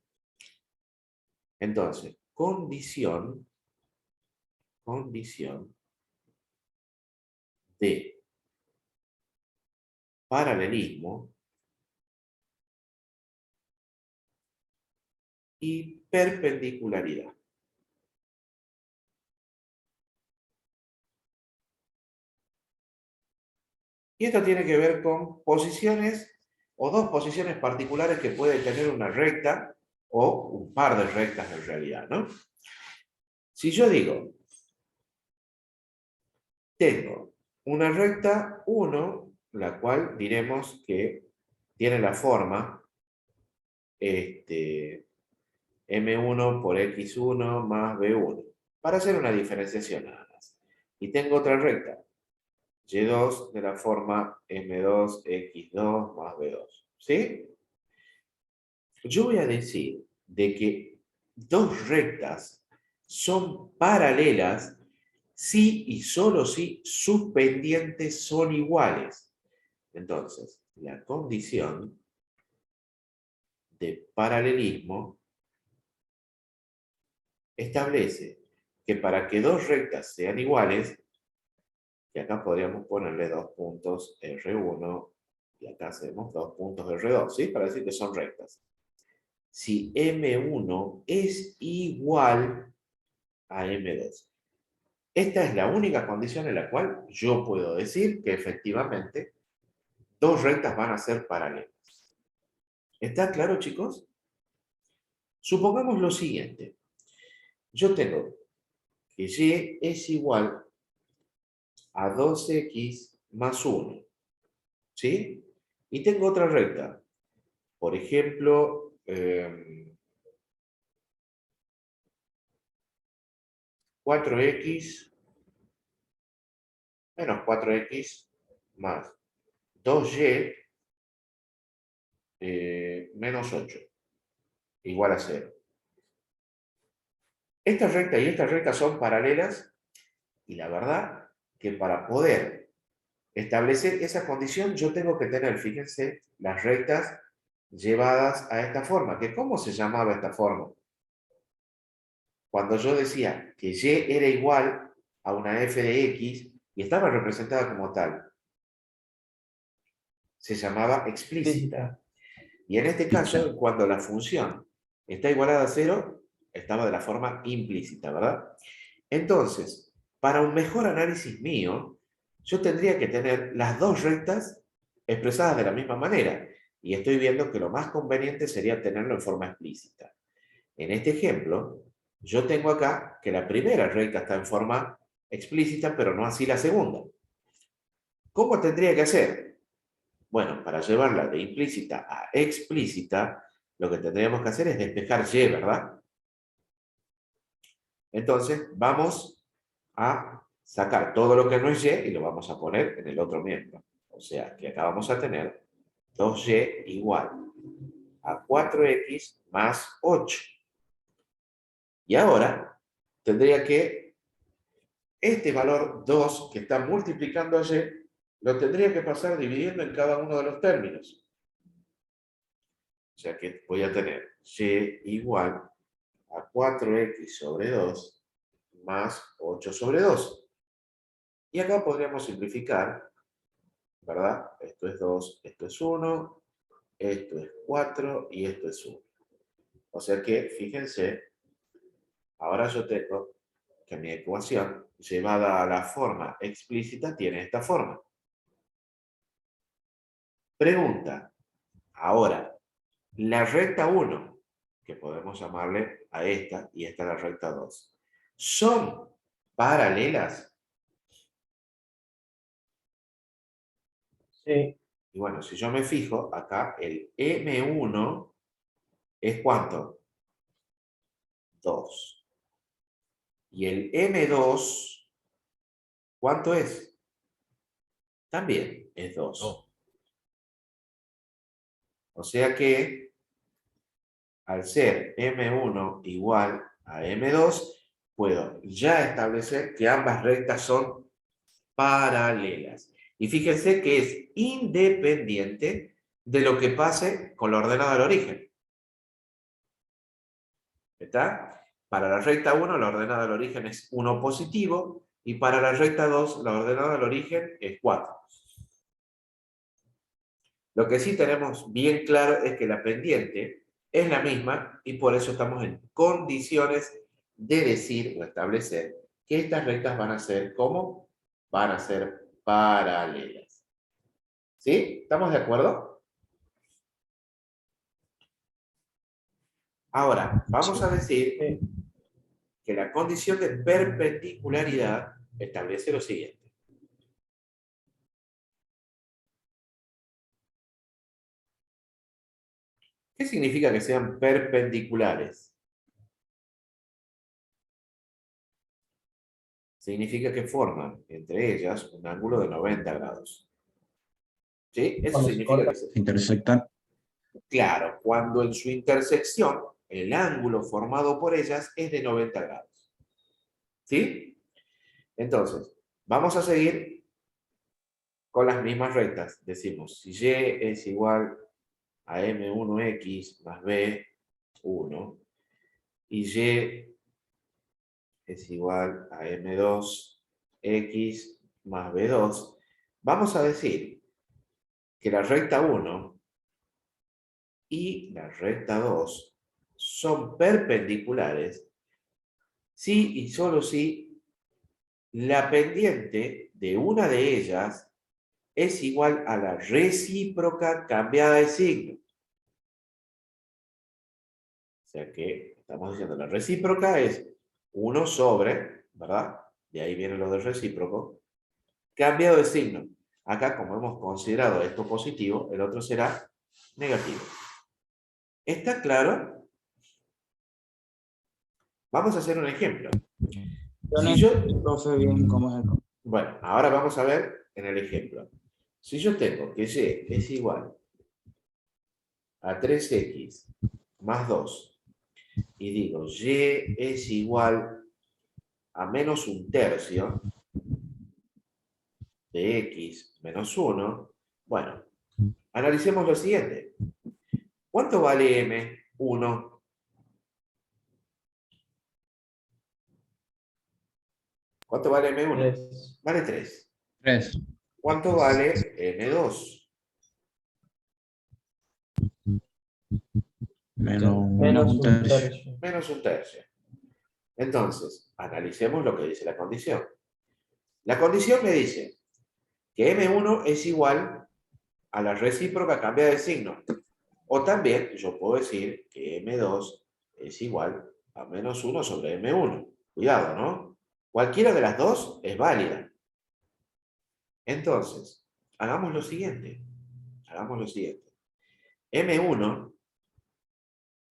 S1: Entonces, condición de paralelismo y perpendicularidad. Y esto tiene que ver con posiciones o 2 posiciones particulares que puede tener una recta o un par de rectas en realidad, ¿no? Si yo digo, tengo una recta 1, la cual diremos que tiene la forma M1 por X1 más B1, para hacer una diferenciación nada más. Y tengo otra recta, Y2 de la forma M2 X2 más B2, ¿sí? Yo voy a decir de que 2 rectas son paralelas si y solo si sus pendientes son iguales. Entonces, la condición de paralelismo establece que para que 2 rectas sean iguales, y acá podríamos ponerle 2 puntos R1 y acá hacemos 2 puntos R2, ¿sí? Para decir que son rectas. Si M1 es igual a M2. Esta es la única condición en la cual yo puedo decir que efectivamente 2 rectas van a ser paralelas. ¿Está claro, chicos? Supongamos lo siguiente. Yo tengo que y es igual a 2x más 1. ¿Sí? Y tengo otra recta. Por ejemplo, 4x menos 4x más 2y menos 8 igual a 0. Esta recta y esta recta son paralelas y la verdad que para poder establecer esa condición yo tengo que tener, fíjense, las rectas llevadas a esta forma. ¿Que cómo se llamaba esta forma? Cuando yo decía que y era igual a una f de x y estaba representada como tal, se llamaba explícita. Y en este caso, cuando la función está igualada a 0, estaba de la forma implícita, ¿verdad? Entonces, para un mejor análisis mío, yo tendría que tener las dos rectas expresadas de la misma manera. Y estoy viendo que lo más conveniente sería tenerlo en forma explícita. En este ejemplo, yo tengo acá que la primera recta está en forma explícita, pero no así la segunda. ¿Cómo tendría que hacer? Bueno, para llevarla de implícita a explícita, lo que tendríamos que hacer es despejar y, ¿verdad? Entonces, vamos a sacar todo lo que no es y y lo vamos a poner en el otro miembro. O sea, que acá vamos a tener 2y igual a 4x más 8. Y ahora tendría que este valor 2 que está multiplicando a y, lo tendría que pasar dividiendo en cada uno de los términos. O sea que voy a tener y igual a 4x sobre 2 más 8 sobre 2. Y acá podríamos simplificar, ¿verdad? Esto es 2, esto es 1, esto es 4 y esto es 1. O sea que, fíjense, ahora yo tengo que mi ecuación llevada a la forma explícita tiene esta forma. Pregunta, ahora, la recta 1, que podemos llamarle a esta, y esta la recta 2, ¿son paralelas?
S2: Sí,
S1: Y bueno, si yo me fijo, acá el M1 es ¿cuánto? 2. Y el M2, ¿cuánto es? También es 2.
S4: Oh,
S1: O sea que, al ser M1 igual a M2, puedo ya establecer que ambas rectas son paralelas. Y fíjense que es independiente de lo que pase con la ordenada del origen. ¿Está? Para la recta 1, la ordenada del origen es 1 positivo, y para la recta 2, la ordenada del origen es 4. Lo que sí tenemos bien claro es que la pendiente es la misma, y por eso estamos en condiciones de decir o establecer que estas rectas van a ser, ¿cómo? Van a ser paralelas. ¿Sí? ¿Estamos de acuerdo? Ahora, vamos a decir
S2: sí.
S1: que la condición de perpendicularidad establece lo siguiente. ¿Qué significa que sean perpendiculares? Significa que forman entre ellas un ángulo de 90 grados. ¿Sí? Eso
S2: Cuando se
S1: significa
S2: corta.
S1: que se...
S3: Intersectan.
S1: Claro, cuando en su intersección el ángulo formado por ellas es de 90 grados. ¿Sí? Entonces, vamos a seguir con las mismas rectas. Decimos, si y es igual a m1x más b1 y y es igual a m2x más b2, vamos a decir que la recta 1 y la recta 2 son perpendiculares si y solo si la pendiente de una de ellas es igual a la recíproca cambiada de signo. sea que estamos diciendo la recíproca es 1 sobre, ¿verdad? De ahí viene lo del recíproco. Cambiado de signo. Acá, como hemos considerado esto positivo, el otro será negativo. ¿Está claro? Vamos a hacer un ejemplo.
S3: Yo no
S1: Si yo,
S3: entiendo, profe, bien cómo es el...
S1: bueno, ahora vamos a ver en el ejemplo. Si yo tengo que y es igual a 3x más 2 y digo y es igual a menos un tercio de x menos 1, bueno, analicemos lo siguiente. ¿Cuánto vale m1? ¿Cuánto vale m1?
S2: 3.
S1: Vale 3.
S3: 3.
S1: ¿Cuánto vale m2?
S3: Menos un tercio.
S1: Menos un tercio. Entonces, analicemos lo que dice la condición. La condición me dice que m1 es igual a la recíproca cambiada de signo. O también yo puedo decir que m2 es igual a menos 1 sobre m1. Cuidado, ¿no? Cualquiera de las dos es válida. Entonces, hagamos lo siguiente. Hagamos lo siguiente. M1,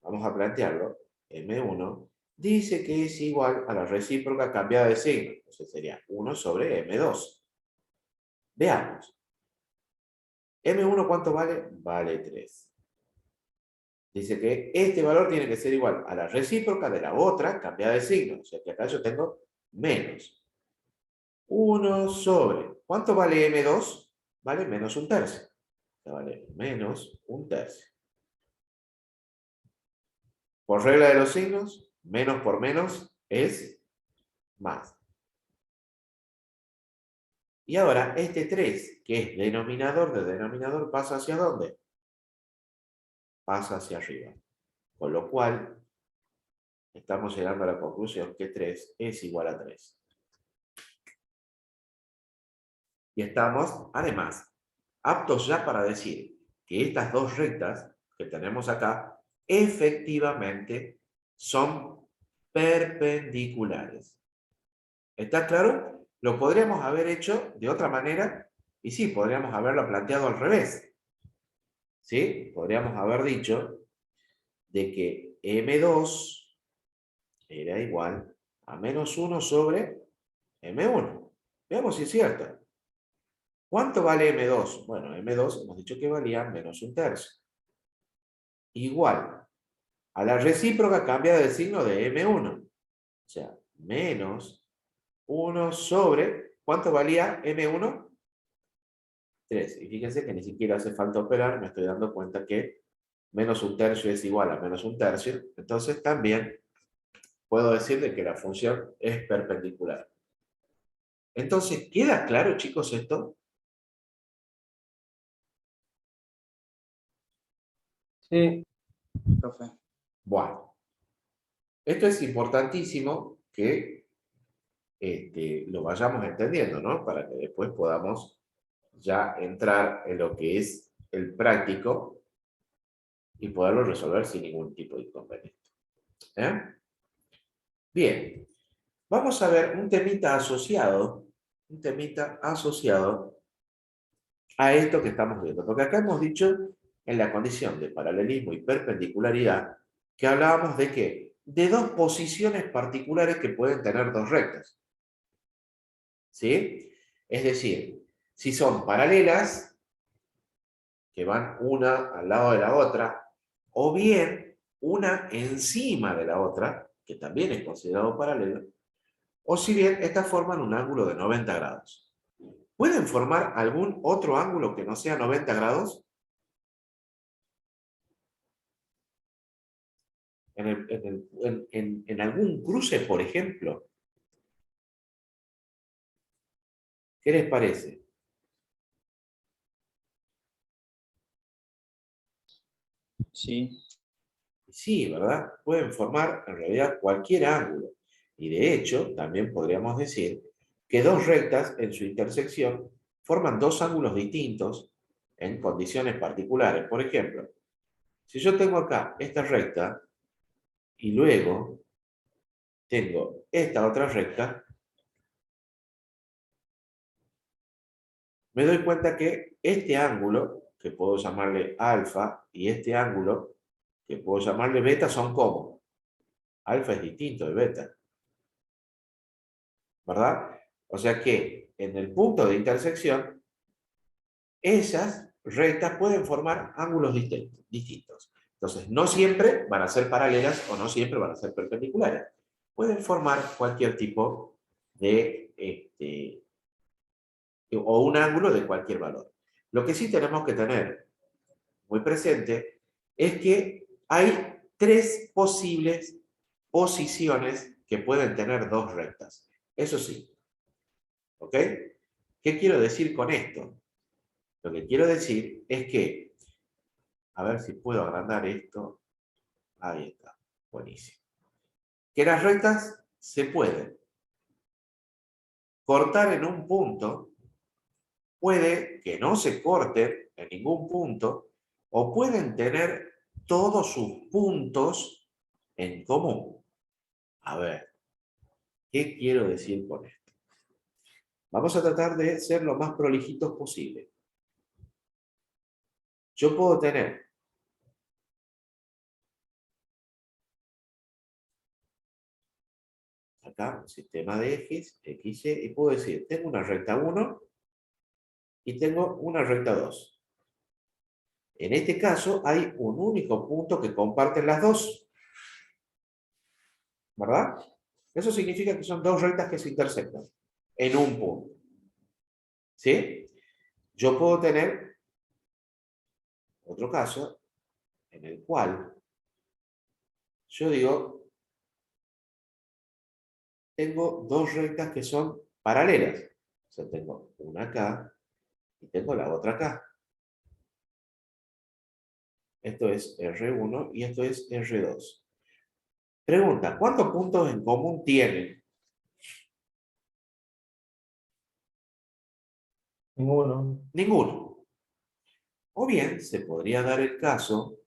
S1: vamos a plantearlo, M1 dice que es igual a la recíproca cambiada de signo. Entonces sería 1 sobre M2. Veamos. M1, ¿cuánto vale? Vale 3. Dice que este valor tiene que ser igual a la recíproca de la otra cambiada de signo. O sea que acá yo tengo menos. 1 sobre. ¿Cuánto vale M2? Vale menos un tercio. O sea, vale menos un tercio. Por regla de los signos, menos por menos es más. Y ahora este 3, que es denominador de denominador, pasa hacia ¿dónde? Pasa hacia arriba. Con lo cual, estamos llegando a la conclusión que 3 es igual a 3. Y estamos, además, aptos ya para decir que estas dos rectas que tenemos acá, efectivamente son perpendiculares. ¿Está claro? Lo podríamos haber hecho de otra manera y sí, podríamos haberlo planteado al revés. ¿Sí? Podríamos haber dicho de que M2 era igual a menos 1 sobre M1. Veamos si es cierto. ¿Cuánto vale M2? Bueno, M2 hemos dicho que valía menos un tercio. Igual a la recíproca cambiada de signo de M1. O sea, menos 1 sobre, ¿cuánto valía M1? 3. Y fíjense que ni siquiera hace falta operar, me estoy dando cuenta que menos un tercio es igual a menos un tercio. Entonces también puedo decir de que la función es perpendicular. Entonces, ¿queda claro, chicos, esto?
S2: Sí,
S3: Profe.
S1: Bueno, esto es importantísimo que lo vayamos entendiendo, ¿no? Para que después podamos ya entrar en lo que es el práctico y poderlo resolver sin ningún tipo de inconveniente. ¿Eh? Bien, vamos a ver un temita asociado a esto que estamos viendo, porque acá hemos dicho en la condición de paralelismo y perpendicularidad que hablábamos de ¿qué? De dos posiciones particulares que pueden tener dos rectas. ¿Sí? Es decir, si son paralelas, que van una al lado de la otra, o bien una encima de la otra, que también es considerado paralelo, o si bien estas forman un ángulo de 90 grados. ¿Pueden formar algún otro ángulo que no sea 90 grados? En algún cruce, por ejemplo. ¿Qué les parece?
S3: Sí.
S1: Sí, ¿verdad? Pueden formar en realidad cualquier ángulo. Y de hecho, también podríamos decir que dos rectas en su intersección forman dos ángulos distintos en condiciones particulares. Por ejemplo, si yo tengo acá esta recta Y luego tengo esta otra recta. Me doy cuenta que este ángulo, que puedo llamarle alfa, y este ángulo, que puedo llamarle beta, son como. Alfa es distinto de beta. ¿Verdad? O sea que en el punto de intersección, esas rectas pueden formar ángulos distintos. Entonces, no siempre van a ser paralelas o no siempre van a ser perpendiculares. Pueden formar cualquier tipo de, o un ángulo de cualquier valor. Lo que sí tenemos que tener muy presente es que hay tres posibles posiciones que pueden tener dos rectas. Eso sí. ¿Ok? ¿Qué quiero decir con esto? Lo que quiero decir es que, a ver si puedo agrandar esto. Ahí está. Buenísimo. Que las rectas se pueden cortar en un punto, puede que no se corten en ningún punto, o pueden tener todos sus puntos en común. A ver, ¿qué quiero decir con esto? Vamos a tratar de ser lo más prolijitos posible. Yo puedo tener acá un sistema de ejes, X, Y, y puedo decir, tengo una recta 1 y tengo una recta 2. En este caso hay un único punto que comparten las dos, ¿verdad? Eso significa que son dos rectas que se intersectan en un punto. ¿Sí? Yo puedo tener otro caso en el cual yo digo, tengo dos rectas que son paralelas. O sea, tengo una acá y tengo la otra acá. Esto es R1 y esto es R2. Pregunta, ¿cuántos puntos en común tienen?
S2: Ninguno.
S1: Ninguno. O bien, se podría dar el caso,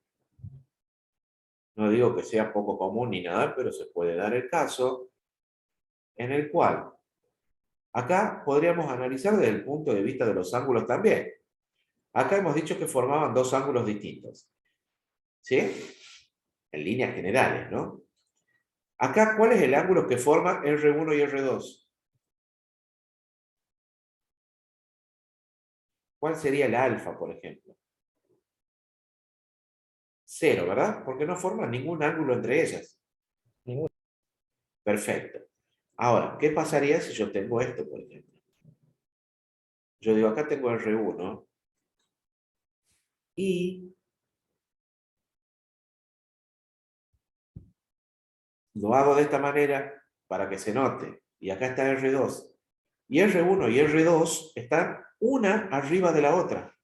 S1: no digo que sea poco común ni nada, pero se puede dar el caso en el cual acá podríamos analizar desde el punto de vista de los ángulos también. Acá hemos dicho que formaban dos ángulos distintos. ¿Sí? En líneas generales, ¿no? Acá, ¿cuál es el ángulo que forma R1 y R2? ¿Cuál sería el alfa, por ejemplo? 0, ¿verdad? Porque no forman ningún ángulo entre ellas.
S2: Ninguno.
S1: Perfecto. Ahora, ¿qué pasaría si yo tengo esto, por ejemplo? Yo digo, acá tengo R1 y lo hago de esta manera para que se note. Y acá está R2. Y R1 y R2 están una arriba de la otra.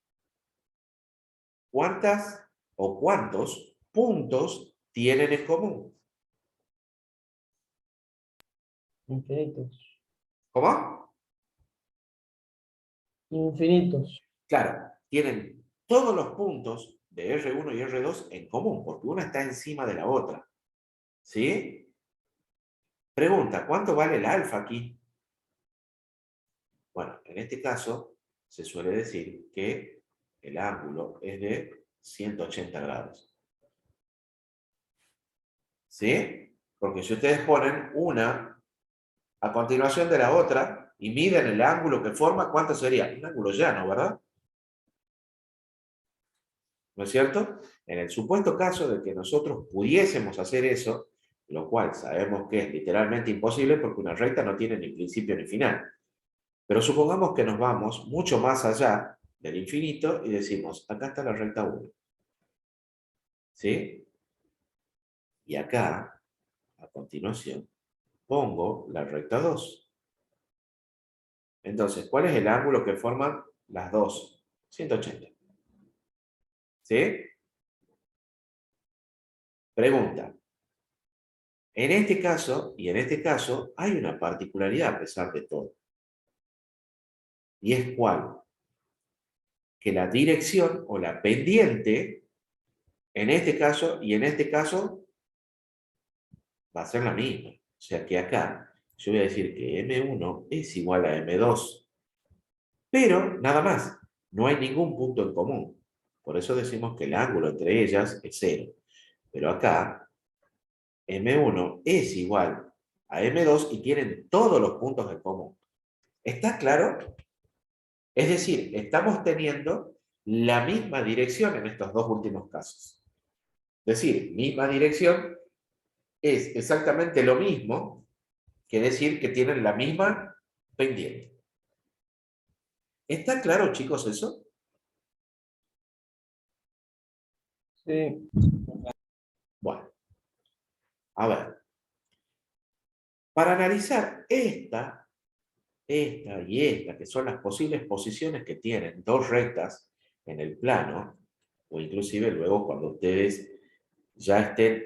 S1: ¿Cuántas o cuántos puntos tienen en común?
S2: Infinitos.
S1: ¿Cómo?
S2: Infinitos.
S1: Claro, tienen todos los puntos de R1 y R2 en común, porque una está encima de la otra. ¿Sí? Pregunta, ¿cuánto vale el alfa aquí? Bueno, en este caso se suele decir que el ángulo es de 180 grados. ¿Sí? Porque si ustedes ponen una a continuación de la otra y miden el ángulo que forma, ¿cuánto sería? Un ángulo llano, ¿verdad? ¿No es cierto? En el supuesto caso de que nosotros pudiésemos hacer eso, lo cual sabemos que es literalmente imposible porque una recta no tiene ni principio ni final. Pero supongamos que nos vamos mucho más allá del infinito y decimos, acá está la recta 1. ¿Sí? Y acá, a continuación, pongo la recta 2. Entonces, ¿cuál es el ángulo que forman las dos? 180. ¿Sí? Pregunta. En este caso y en este caso hay una particularidad a pesar de todo. ¿Y es cuál? Que la dirección o la pendiente, en este caso y en este caso, va a ser la misma. O sea que acá yo voy a decir que M1 es igual a M2. Pero nada más, no hay ningún punto en común. Por eso decimos que el ángulo entre ellas es 0. Pero acá, M1 es igual a M2 y tienen todos los puntos en común. ¿Está claro? Es decir, estamos teniendo la misma dirección en estos dos últimos casos. Es decir, misma dirección es exactamente lo mismo que decir que tienen la misma pendiente. ¿Está claro, chicos, eso?
S2: Sí,
S1: Bueno, a ver. Para analizar esta y esta, que son las posibles posiciones que tienen dos rectas en el plano, o inclusive luego cuando ustedes ya estén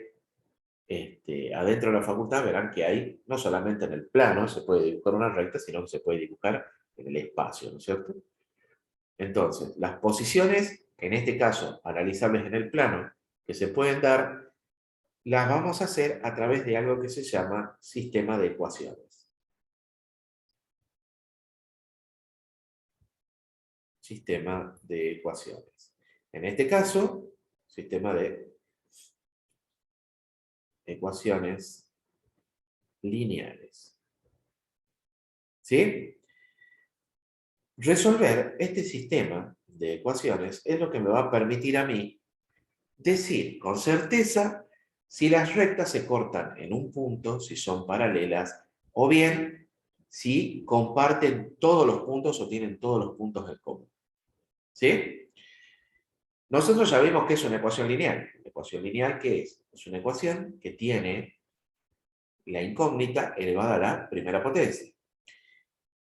S1: adentro de la facultad, verán que hay, no solamente en el plano se puede dibujar una recta, sino que se puede dibujar en el espacio, ¿no es cierto? Entonces, las posiciones, en este caso, analizables en el plano, que se pueden dar, las vamos a hacer a través de algo que se llama sistema de ecuaciones. Sistema de ecuaciones. En este caso, sistema de ecuaciones lineales. ¿Sí? Resolver este sistema de ecuaciones es lo que me va a permitir a mí decir con certeza si las rectas se cortan en un punto, si son paralelas, o bien si comparten todos los puntos o tienen todos los puntos en común. ¿Sí? Nosotros ya vimos que es una ecuación lineal. ¿Una ecuación lineal qué es? Es una ecuación que tiene la incógnita elevada a la primera potencia.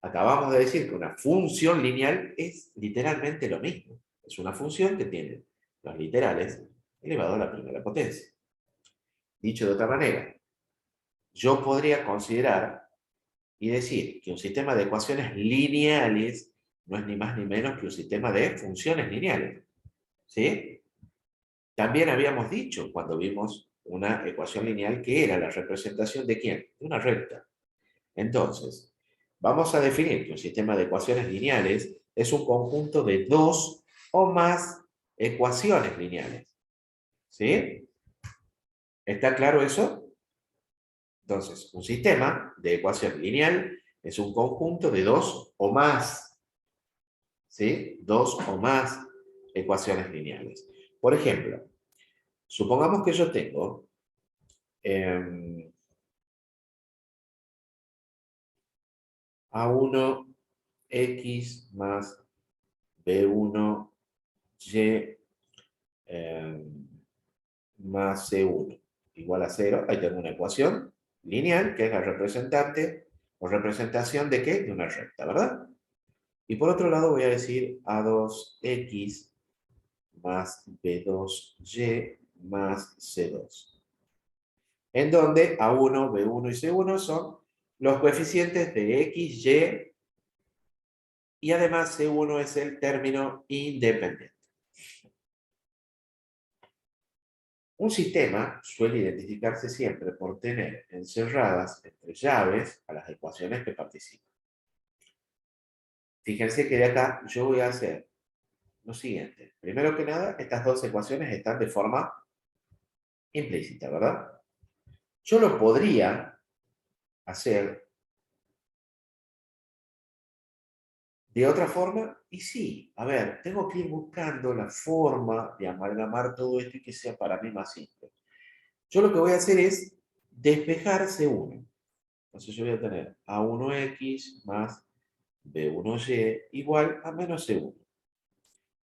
S1: Acabamos de decir que una función lineal es literalmente lo mismo. Es una función que tiene los literales elevado a la primera potencia. Dicho de otra manera, yo podría considerar y decir que un sistema de ecuaciones lineales no es ni más ni menos que un sistema de funciones lineales. ¿Sí? También habíamos dicho cuando vimos una ecuación lineal que era la representación de ¿quién? De una recta. Entonces, vamos a definir que un sistema de ecuaciones lineales es un conjunto de dos o más ecuaciones lineales. ¿Sí? ¿Está claro eso? Entonces, un sistema de ecuación lineal es un conjunto de dos o más. ¿Sí? Dos o más ecuaciones lineales. Por ejemplo, supongamos que yo tengo A1x más B1y más C1 igual a 0. Ahí tengo una ecuación lineal que es la representante o representación de ¿qué? De una recta, ¿verdad? Y por otro lado voy a decir A2x más B2y más C2. En donde A1, B1 y C1 son los coeficientes de X, Y, y además C1 es el término independiente. Un sistema suele identificarse siempre por tener encerradas entre llaves a las ecuaciones que participan. Fíjense que de acá yo voy a hacer lo siguiente. Primero que nada, estas dos ecuaciones están de forma implícita, ¿verdad? Yo lo podría hacer de otra forma, y sí, a ver, tengo que ir buscando la forma de amalgamar todo esto y que sea para mí más simple. Yo lo que voy a hacer es despejar C1. Entonces yo voy a tener A1x más B1y igual a menos C1.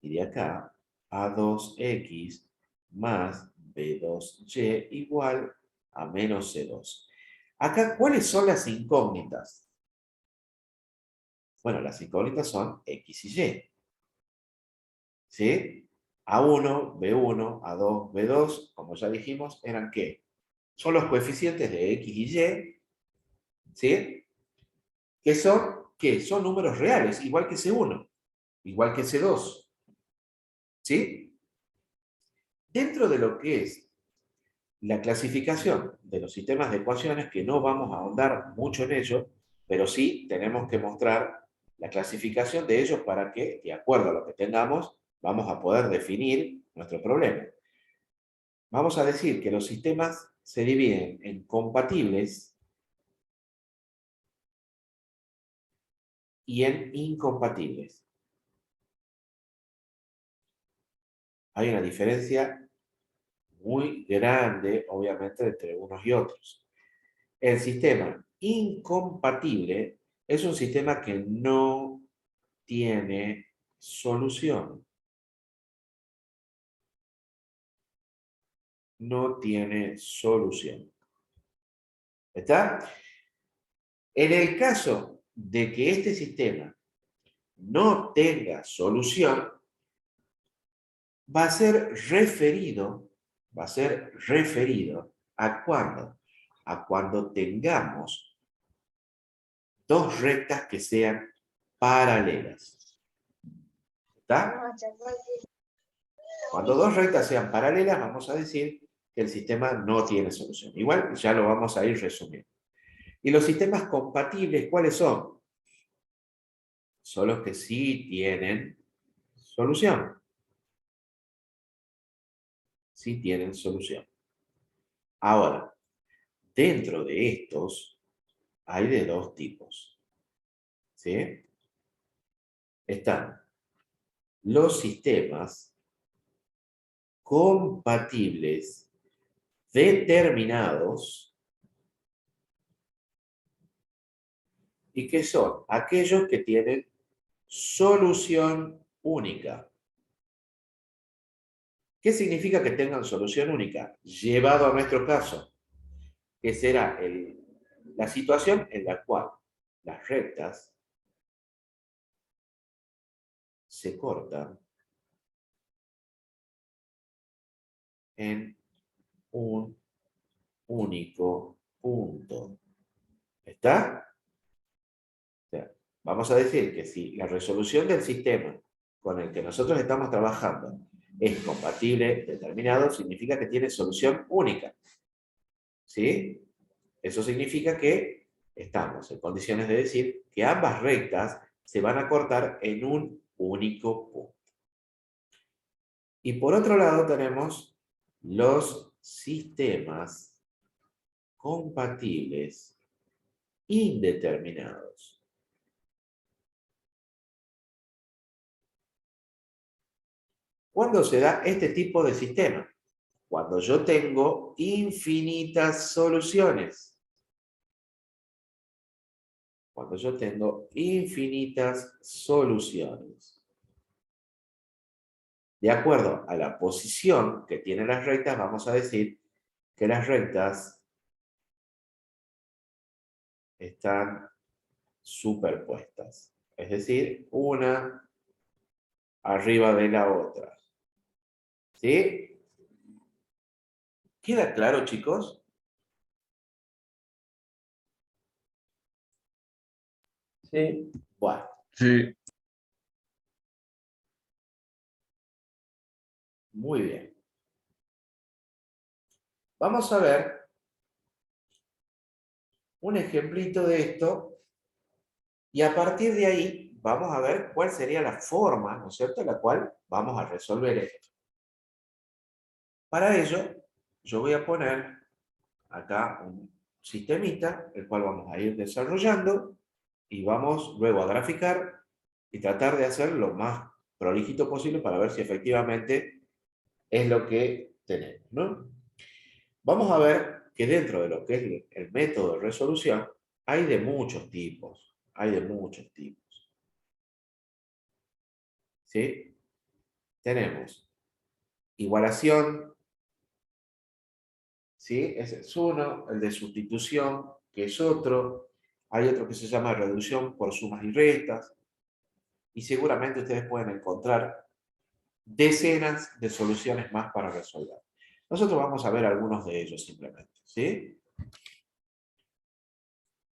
S1: Y de acá, A2x más B2y igual a menos C2. Acá, ¿cuáles son las incógnitas? Bueno, las incógnitas son X y Y. ¿Sí? A1, B1, A2, B2, como ya dijimos, ¿eran qué? Son los coeficientes de X y Y, ¿sí? Que son, ¿qué? Son números reales, igual que C1, igual que C2, ¿sí? Dentro de lo que es la clasificación de los sistemas de ecuaciones, que no vamos a ahondar mucho en ello, pero sí tenemos que mostrar la clasificación de ellos para que, de acuerdo a lo que tengamos, vamos a poder definir nuestro problema. Vamos a decir que los sistemas se dividen en compatibles y en incompatibles. Hay una diferencia muy grande, obviamente, entre unos y otros. El sistema incompatible es un sistema que no tiene solución. No tiene solución. ¿Está? En el caso de que este sistema no tenga solución, va a ser referido ¿a cuándo? A cuando tengamos dos rectas que sean paralelas. ¿Está? Cuando dos rectas sean paralelas, vamos a decir que el sistema no tiene solución. Igual ya lo vamos a ir resumiendo. ¿Y los sistemas compatibles cuáles son? Son los que sí tienen solución. Sí tienen solución. Ahora, dentro de estos hay de dos tipos. ¿Sí? Están los sistemas compatibles determinados, y que son aquellos que tienen solución única. ¿Qué significa que tengan solución única? Llevado a nuestro caso, que será la situación en la cual las rectas se cortan en un único punto. ¿Está? O sea, vamos a decir que si la resolución del sistema con el que nosotros estamos trabajando es compatible, determinado, significa que tiene solución única. ¿Sí? Eso significa que estamos en condiciones de decir que ambas rectas se van a cortar en un único punto. Y por otro lado tenemos los sistemas compatibles indeterminados. ¿Cuándo se da este tipo de sistema? Cuando yo tengo infinitas soluciones. Cuando yo tengo infinitas soluciones. De acuerdo a la posición que tienen las rectas, vamos a decir que las rectas están superpuestas. Es decir, una arriba de la otra. ¿Sí? ¿Queda claro, chicos?
S2: Sí.
S1: Bueno.
S6: Sí.
S1: Muy bien. Vamos a ver un ejemplito de esto y a partir de ahí vamos a ver cuál sería la forma, ¿no es cierto?, en la cual vamos a resolver esto. Para ello, yo voy a poner acá un sistemita, el cual vamos a ir desarrollando y vamos luego a graficar y tratar de hacer lo más prolijito posible para ver si efectivamente es lo que tenemos, ¿no? Vamos a ver que dentro de lo que es el método de resolución hay de muchos tipos, ¿sí? Tenemos igualación, ¿sí? Ese es uno, el de sustitución, que es otro, hay otro que se llama reducción por sumas y restas, y seguramente ustedes pueden encontrar decenas de soluciones más para resolver. Nosotros vamos a ver algunos de ellos simplemente, ¿sí?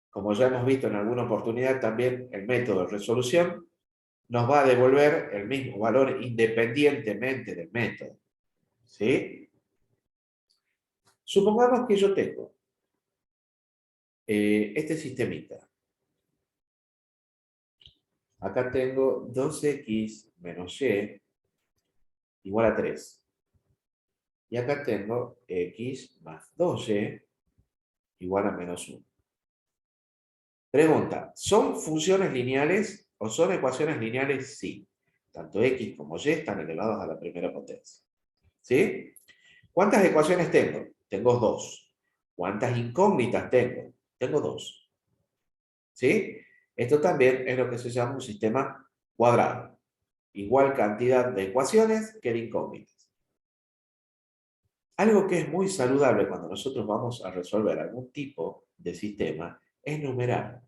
S1: Como ya hemos visto en alguna oportunidad, también el método de resolución nos va a devolver el mismo valor independientemente del método, ¿sí? Supongamos que yo tengo este sistemita. Acá tengo 2x menos y igual a 3. Y acá tengo x más 2y igual a menos 1. Pregunta, ¿son funciones lineales o son ecuaciones lineales? Sí. Tanto x como y están elevados a la primera potencia. ¿Sí? ¿Cuántas ecuaciones tengo? Tengo 2. ¿Cuántas incógnitas tengo? Tengo 2. ¿Sí? Esto también es lo que se llama un sistema cuadrado. Igual cantidad de ecuaciones que de incógnitas. Algo que es muy saludable cuando nosotros vamos a resolver algún tipo de sistema es numerar.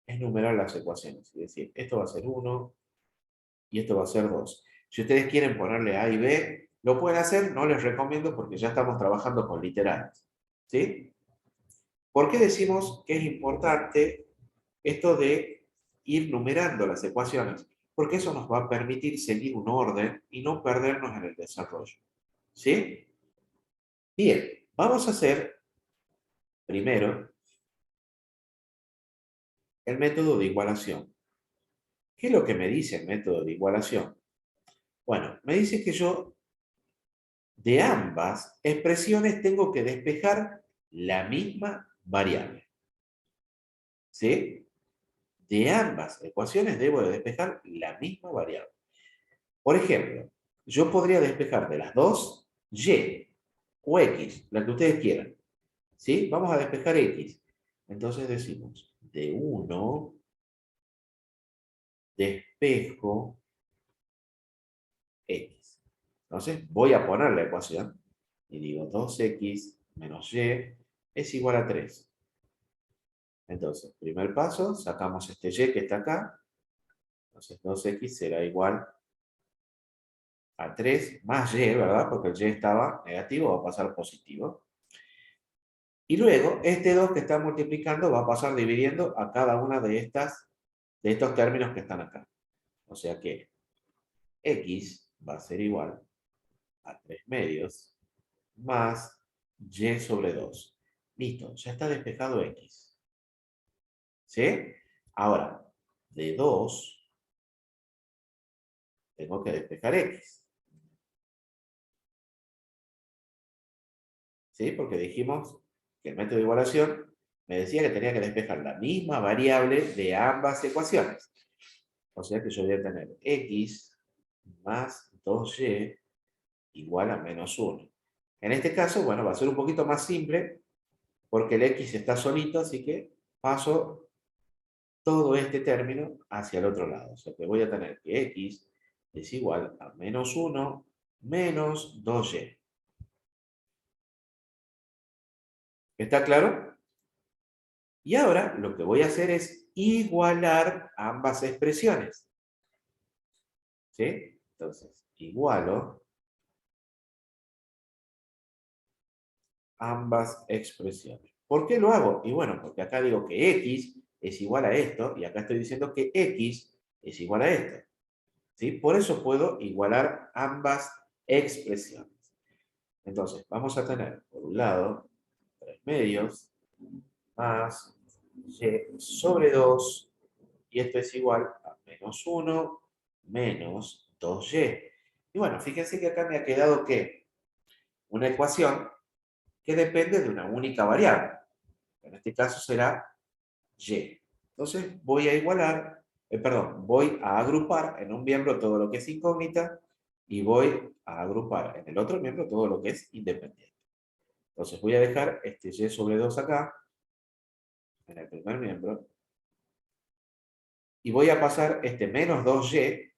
S1: Es numerar las ecuaciones. Es decir, esto va a ser 1 y esto va a ser 2. Si ustedes quieren ponerle A y B, lo pueden hacer, no les recomiendo porque ya estamos trabajando con literales. ¿Sí? ¿Por qué decimos que es importante esto de ir numerando las ecuaciones? Porque eso nos va a permitir seguir un orden y no perdernos en el desarrollo. ¿Sí? Bien, vamos a hacer primero el método de igualación. ¿Qué es lo que me dice el método de igualación? Bueno, me dice que yo de ambas expresiones tengo que despejar la misma variable. ¿Sí? De ambas ecuaciones debo de despejar la misma variable. Por ejemplo, yo podría despejar de las dos y o x, la que ustedes quieran. ¿Sí? Vamos a despejar x. Entonces decimos, de 1 despejo x. Entonces voy a poner la ecuación y digo 2x menos y es igual a 3. Entonces, primer paso, sacamos este y que está acá. Entonces 2x será igual a 3 más y, ¿verdad? Porque el y estaba negativo, va a pasar positivo. Y luego, este 2 que está multiplicando va a pasar dividiendo a cada una de estos términos que están acá. O sea que x va a ser igual a 3 medios más y sobre 2. Listo, ya está despejado x. ¿Sí? Ahora, de 2 tengo que despejar x. ¿Sí? Porque dijimos que el método de igualación me decía que tenía que despejar la misma variable de ambas ecuaciones. O sea que yo voy a tener x más 2y igual a menos 1. En este caso, bueno, va a ser un poquito más simple porque el x está solito, así que paso todo este término hacia el otro lado. O sea que voy a tener que x es igual a menos 1 menos 2y. ¿Está claro? Y ahora lo que voy a hacer es igualar ambas expresiones. ¿Sí? Entonces, igualo ambas expresiones. ¿Por qué lo hago? Y bueno, porque acá digo que x es igual a esto, y acá estoy diciendo que x es igual a esto. ¿Sí? Por eso puedo igualar ambas expresiones. Entonces, vamos a tener, por un lado, 3 medios más y sobre 2, y esto es igual a menos 1 menos 2y. Y bueno, fíjense que acá me ha quedado que una ecuación que depende de una única variable. En este caso será y. Entonces voy a igualar, voy a agrupar en un miembro todo lo que es incógnita y voy a agrupar en el otro miembro todo lo que es independiente. Entonces voy a dejar este y sobre 2 acá, en el primer miembro, y voy a pasar este menos 2y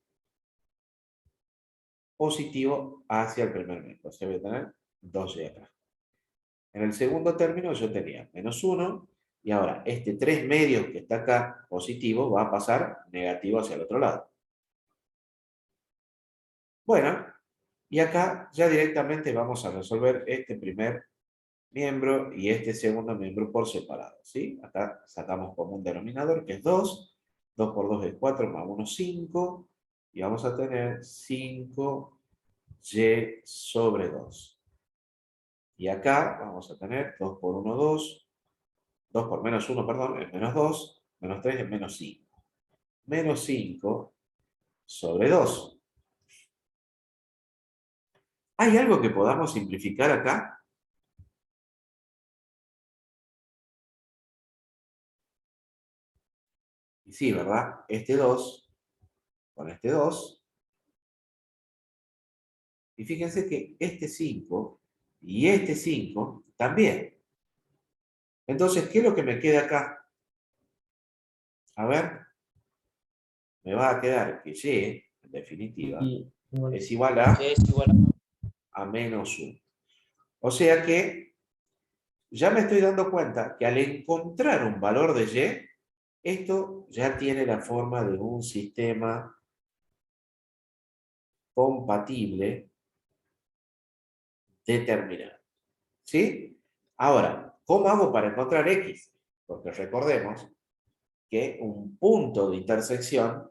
S1: positivo hacia el primer miembro. O sea, voy a tener 2y acá. En el segundo término yo tenía menos 1, y ahora este 3 medios que está acá positivo va a pasar negativo hacia el otro lado. Bueno, y acá ya directamente vamos a resolver este primer miembro y este segundo miembro por separado, ¿sí? Acá sacamos como un denominador que es 2, 2 por 2 es 4, más 1, 5, y vamos a tener 5y sobre 2. Y acá vamos a tener 2 por 1, 2. 2 por menos 1, perdón, es menos 2. Menos 3 es menos 5. Menos 5 sobre 2. ¿Hay algo que podamos simplificar acá? Y sí, ¿verdad? Este 2 con este 2. Y fíjense que este 5 y este 5 también. Entonces, ¿qué es lo que me queda acá? A ver, me va a quedar que y, en definitiva,
S2: igual.
S1: es igual
S3: Y es igual
S1: a menos 1. O sea que ya me estoy dando cuenta que al encontrar un valor de y, esto ya tiene la forma de un sistema compatible determinado. ¿Sí? Ahora, ¿cómo hago para encontrar x? Porque recordemos que un punto de intersección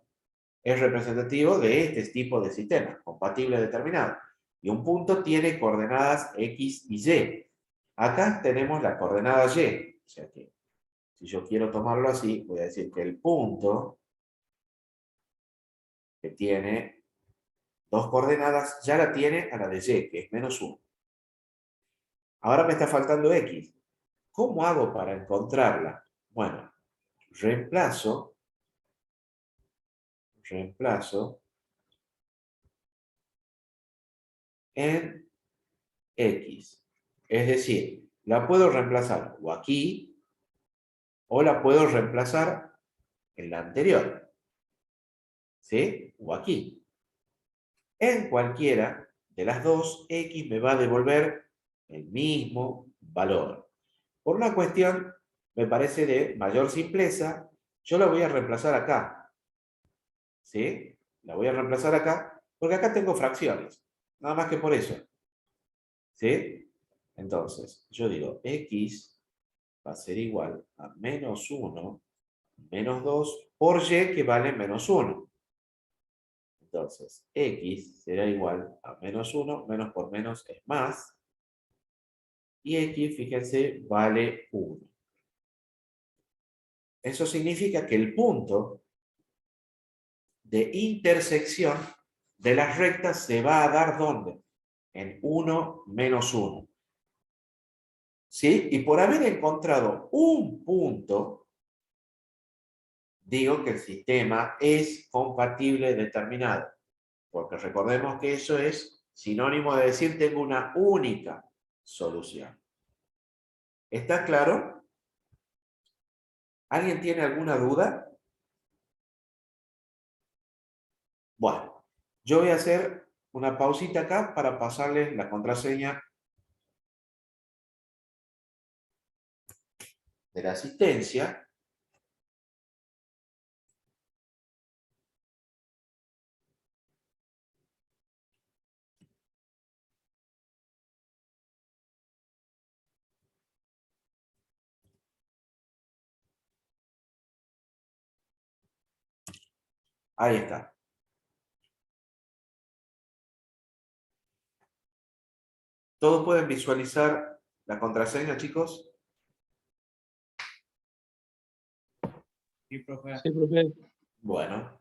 S1: es representativo de este tipo de sistema, compatible determinado. Y un punto tiene coordenadas x y y. Acá tenemos la coordenada y. O sea que, si yo quiero tomarlo así, voy a decir que el punto que tiene dos coordenadas ya la tiene a la de y, que es menos 1. Ahora me está faltando x. ¿Cómo hago para encontrarla? Bueno, reemplazo en x. Es decir, la puedo reemplazar o aquí o la puedo reemplazar en la anterior. ¿Sí? O aquí. En cualquiera de las dos, x me va a devolver el mismo valor. Por una cuestión, me parece de mayor simpleza, yo la voy a reemplazar acá. ¿Sí? La voy a reemplazar acá, porque acá tengo fracciones. Nada más que por eso. ¿Sí? Entonces, yo digo, x va a ser igual a menos 1, menos 2, por y que vale menos 1. Entonces, x será igual a menos 1, menos por menos es más, y x, fíjense, vale 1. Eso significa que el punto de intersección de las rectas se va a dar ¿dónde? En 1 menos 1. ¿Sí? Y por haber encontrado un punto, digo que el sistema es compatible determinado. Porque recordemos que eso es sinónimo de decir tengo una única solución. ¿Está claro? ¿Alguien tiene alguna duda? Bueno, yo voy a hacer una pausita acá para pasarles la contraseña de la asistencia. Ahí está. ¿Todos pueden visualizar la contraseña, chicos?
S3: Sí, profe.
S6: Sí, profe.
S1: Bueno.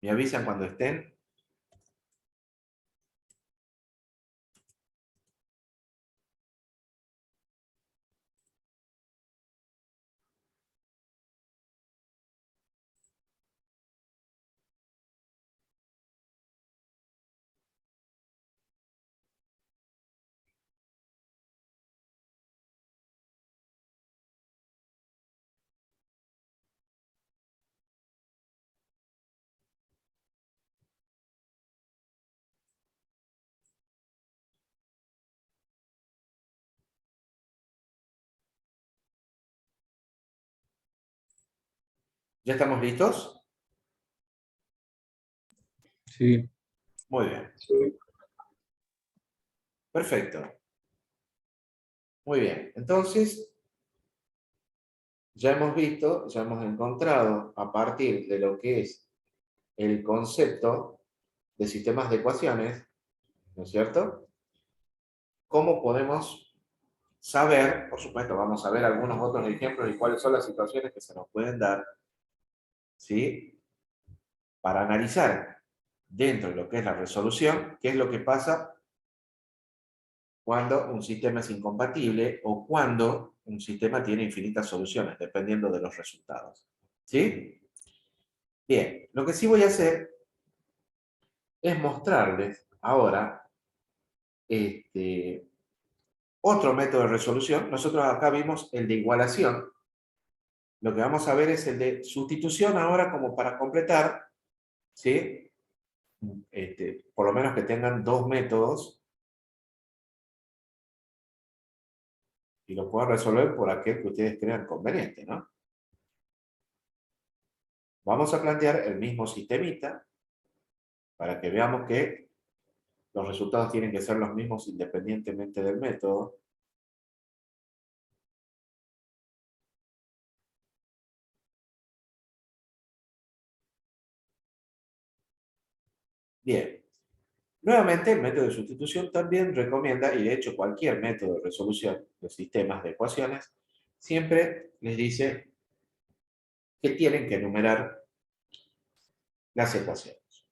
S1: ¿Me avisan cuando estén? ¿Ya estamos listos?
S6: Sí.
S1: Muy bien. Perfecto. Muy bien, entonces ya hemos visto, ya hemos encontrado a partir de lo que es el concepto de sistemas de ecuaciones, ¿no es cierto? ¿Cómo podemos saber, por supuesto, vamos a ver algunos otros ejemplos y cuáles son las situaciones que se nos pueden dar, ¿sí? Para analizar dentro de lo que es la resolución, qué es lo que pasa cuando un sistema es incompatible o cuando un sistema tiene infinitas soluciones, dependiendo de los resultados. ¿Sí? Bien, lo que sí voy a hacer es mostrarles ahora otro método de resolución. Nosotros acá vimos el de igualación. Lo que vamos a ver es el de sustitución ahora como para completar, ¿sí? Por lo menos que tengan dos métodos y lo puedan resolver por aquel que ustedes crean conveniente, ¿no? Vamos a plantear el mismo sistemita para que veamos que los resultados tienen que ser los mismos independientemente del método. Bien. Nuevamente, el método de sustitución también recomienda, y de hecho cualquier método de resolución de sistemas de ecuaciones, siempre les dice que tienen que enumerar las ecuaciones.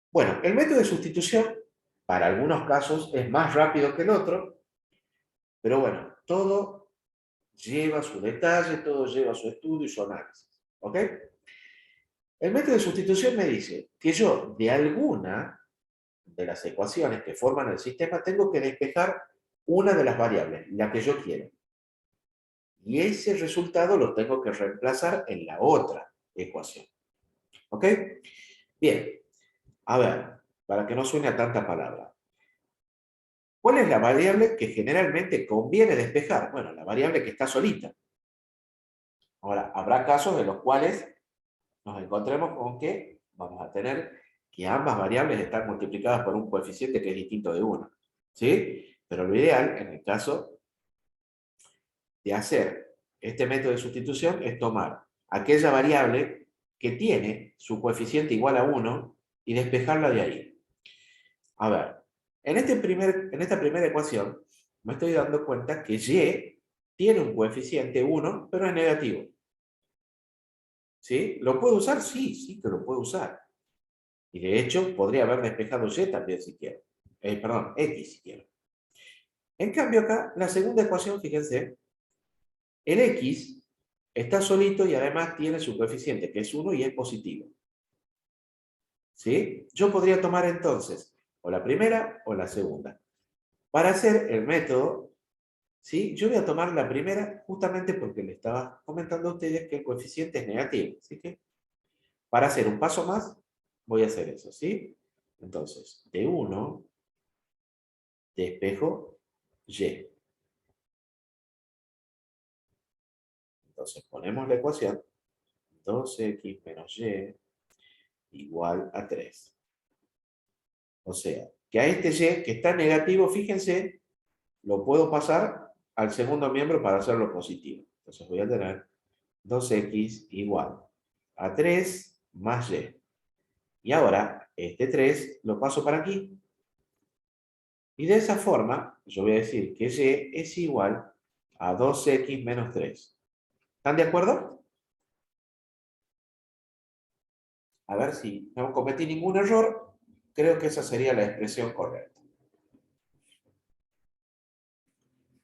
S1: Bueno, el método de sustitución, para algunos casos, es más rápido que el otro, pero bueno, todo lleva su detalle, todo lleva su estudio y su análisis. ¿Ok? El método de sustitución me dice que yo, de alguna de las ecuaciones que forman el sistema, tengo que despejar una de las variables, la que yo quiero. Y ese resultado lo tengo que reemplazar en la otra ecuación. ¿Ok? Bien, a ver, para que no suene a tanta palabra. ¿Cuál es la variable que generalmente conviene despejar? Bueno, la variable que está solita. Ahora, habrá casos en los cuales nos encontremos con que vamos a tener que ambas variables están multiplicadas por un coeficiente que es distinto de 1. ¿Sí? Pero lo ideal, en el caso de hacer este método de sustitución, es tomar aquella variable que tiene su coeficiente igual a 1 y despejarla de ahí. A ver, en esta primera ecuación me estoy dando cuenta que y tiene un coeficiente 1, pero es negativo. ¿Sí? ¿Lo puedo usar? Sí, sí que lo puedo usar. Y de hecho, podría haber despejado y también si quiero. Perdón, x si quiero. En cambio acá, la segunda ecuación, fíjense, el x está solito y además tiene su coeficiente, que es 1 y es positivo. ¿Sí? Yo podría tomar entonces o la primera o la segunda. Para hacer el método, ¿sí? Yo voy a tomar la primera justamente porque le estaba comentando a ustedes que el coeficiente es negativo. Así que, para hacer un paso más, voy a hacer eso, ¿sí? Entonces, de 1, despejo y. Entonces, ponemos la ecuación 2x menos y igual a 3. O sea, que a este y que está negativo, fíjense, lo puedo pasar al segundo miembro para hacerlo positivo. Entonces voy a tener 2x igual a 3 más y. Y ahora, este 3 lo paso para aquí. Y de esa forma, yo voy a decir que y es igual a 2x menos 3. ¿Están de acuerdo? A ver si no cometí ningún error. Creo que esa sería la expresión correcta.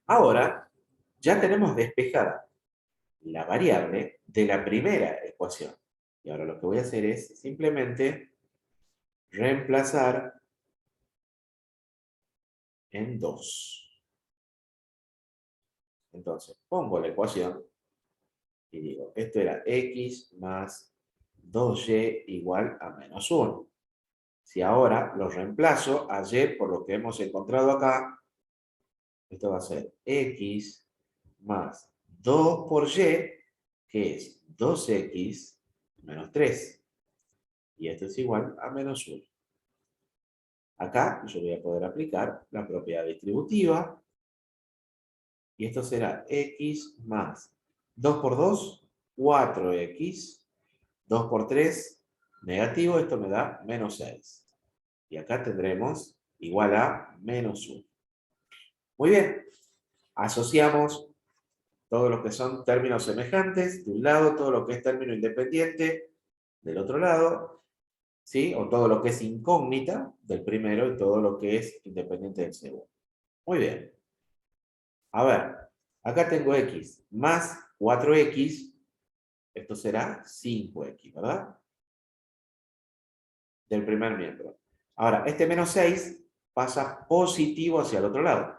S1: Ahora, ya tenemos despejada la variable de la primera ecuación. Y ahora lo que voy a hacer es simplemente reemplazar en 2. Entonces, pongo la ecuación y digo, esto era x más 2y igual a menos 1. Si ahora lo reemplazo a y por lo que hemos encontrado acá, esto va a ser x más 2 por y, que es 2x menos 3. Y esto es igual a menos 1. Acá yo voy a poder aplicar la propiedad distributiva Y esto será x más 2 por 2, 4x. 2 por 3, negativo, esto me da menos 6. Y acá tendremos igual a menos 1. Muy bien, asociamos todo lo que son términos semejantes de un lado, todo lo que es término independiente del otro lado, ¿sí? O todo lo que es incógnita del primero y todo lo que es independiente del segundo. Muy bien. A ver, acá tengo x más 4x, esto será 5x, ¿verdad? Del primer miembro. Ahora, este menos 6 pasa positivo hacia el otro lado.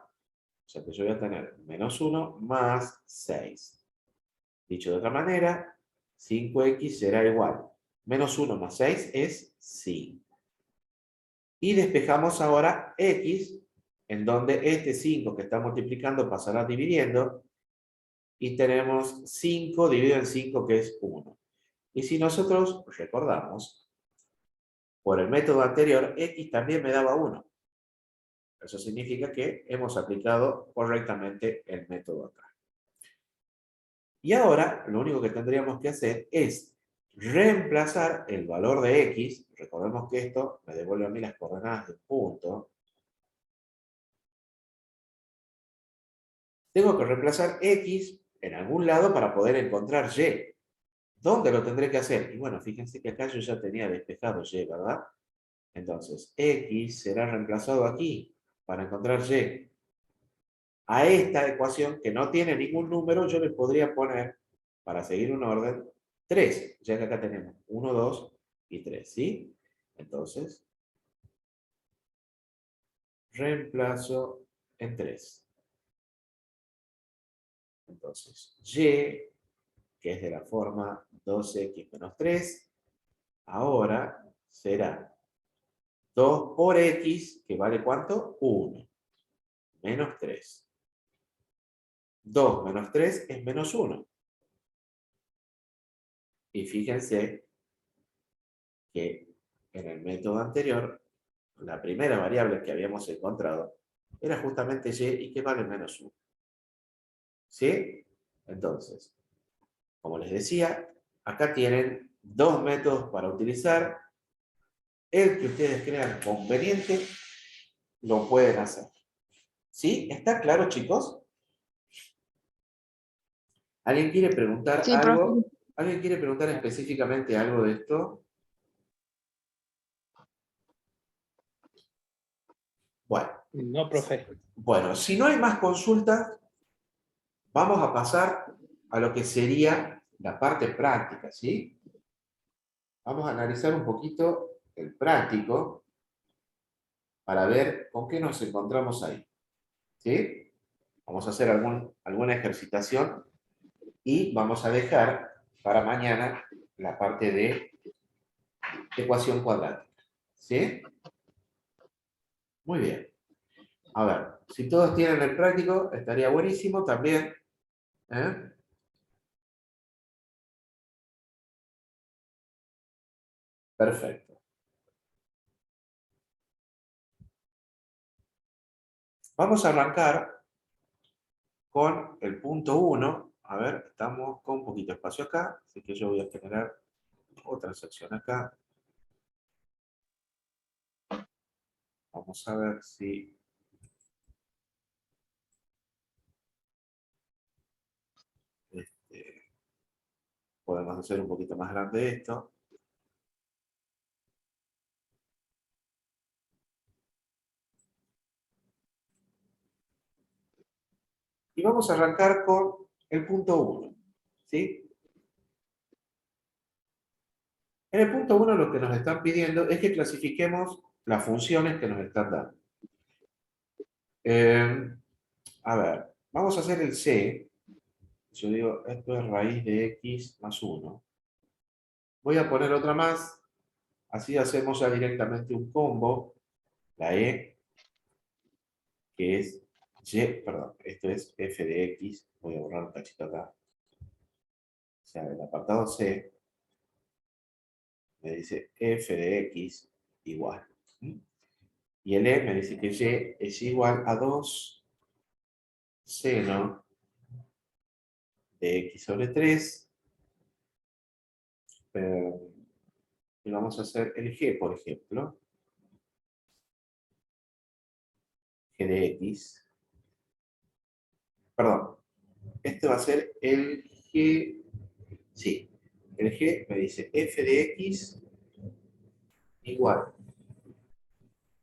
S1: O sea que yo voy a tener menos 1 más 6. Dicho de otra manera, 5x será igual. Menos 1 más 6 es 5. Y despejamos ahora x, en donde este 5 que está multiplicando pasará dividiendo. Y tenemos 5 dividido en 5, que es 1. Y si nosotros recordamos, por el método anterior, x también me daba 1. Eso significa que hemos aplicado correctamente el método acá. Y ahora, lo único que tendríamos que hacer es reemplazar el valor de x. Recordemos que esto me devuelve a mí las coordenadas del punto. Tengo que reemplazar x en algún lado para poder encontrar y. ¿Dónde lo tendré que hacer? Y bueno, fíjense que acá yo ya tenía despejado y, ¿verdad? Entonces, x será reemplazado aquí para encontrar y. A esta ecuación, que no tiene ningún número, yo le podría poner, para seguir un orden, 3, ya que acá tenemos 1, 2 y 3, ¿sí? Entonces, reemplazo en 3. Entonces, y, que es de la forma 2x menos 3, ahora será 2 por x, que vale ¿cuánto? 1, menos 3. 2 menos 3 es menos 1. Y fíjense que en el método anterior, la primera variable que habíamos encontrado era justamente y que vale menos 1. ¿Sí? Entonces, como les decía, acá tienen dos métodos para utilizar. El que ustedes crean conveniente, lo pueden hacer. ¿Sí? ¿Está claro, chicos? ¿Alguien quiere preguntar
S7: Sí, profe.
S1: algo? ¿Alguien quiere preguntar específicamente algo de esto? Bueno.
S3: No, profe.
S1: Bueno, si no hay más consultas, vamos a pasar a lo que sería la parte práctica, ¿sí? Vamos a analizar un poquito el práctico para ver con qué nos encontramos ahí, ¿sí? Vamos a hacer alguna ejercitación y vamos a dejar para mañana la parte de ecuación cuadrática, ¿sí? Muy bien. A ver, si todos tienen el práctico, estaría buenísimo también, ¿eh? Perfecto. Vamos a arrancar con el punto 1. A ver, estamos con un poquito de espacio acá, así que yo voy a generar otra sección acá. Vamos a ver si podemos hacer un poquito más grande esto. Y vamos a arrancar con el punto 1. ¿Sí? En el punto 1 lo que nos están pidiendo es que clasifiquemos las funciones que nos están dando. A ver, vamos a hacer el C. Yo digo, esto es raíz de x más 1. Voy a poner otra más. Así hacemos ya directamente un combo. La E, que es Y, perdón, esto es f de x. Voy a borrar un cachito acá. O sea, el apartado C me dice f de x igual. Y el E me dice que y es igual a 2 seno de x sobre 3. Y vamos a hacer el g, por ejemplo. G de x. Perdón. Este va a ser el g. Sí. El g me dice f de x igual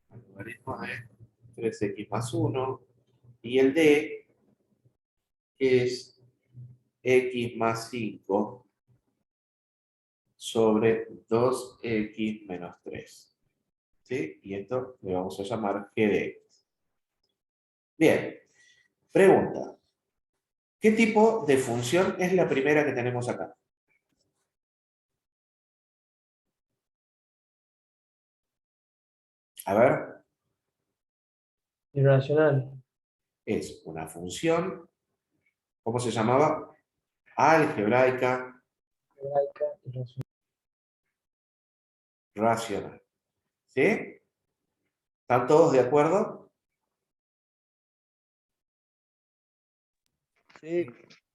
S1: al logaritmo de 3x más 1. Y el d es x más 5 sobre 2x menos 3. ¿Sí? Y esto le vamos a llamar g de x. Bien. Pregunta. ¿Qué tipo de función es la primera que tenemos acá? A ver,
S2: Irracional.
S1: es una función, ¿cómo se llamaba? Algebraica
S2: Algebraica, irracional.
S1: racional. ¿Sí? ¿Están todos de acuerdo?
S2: Sí.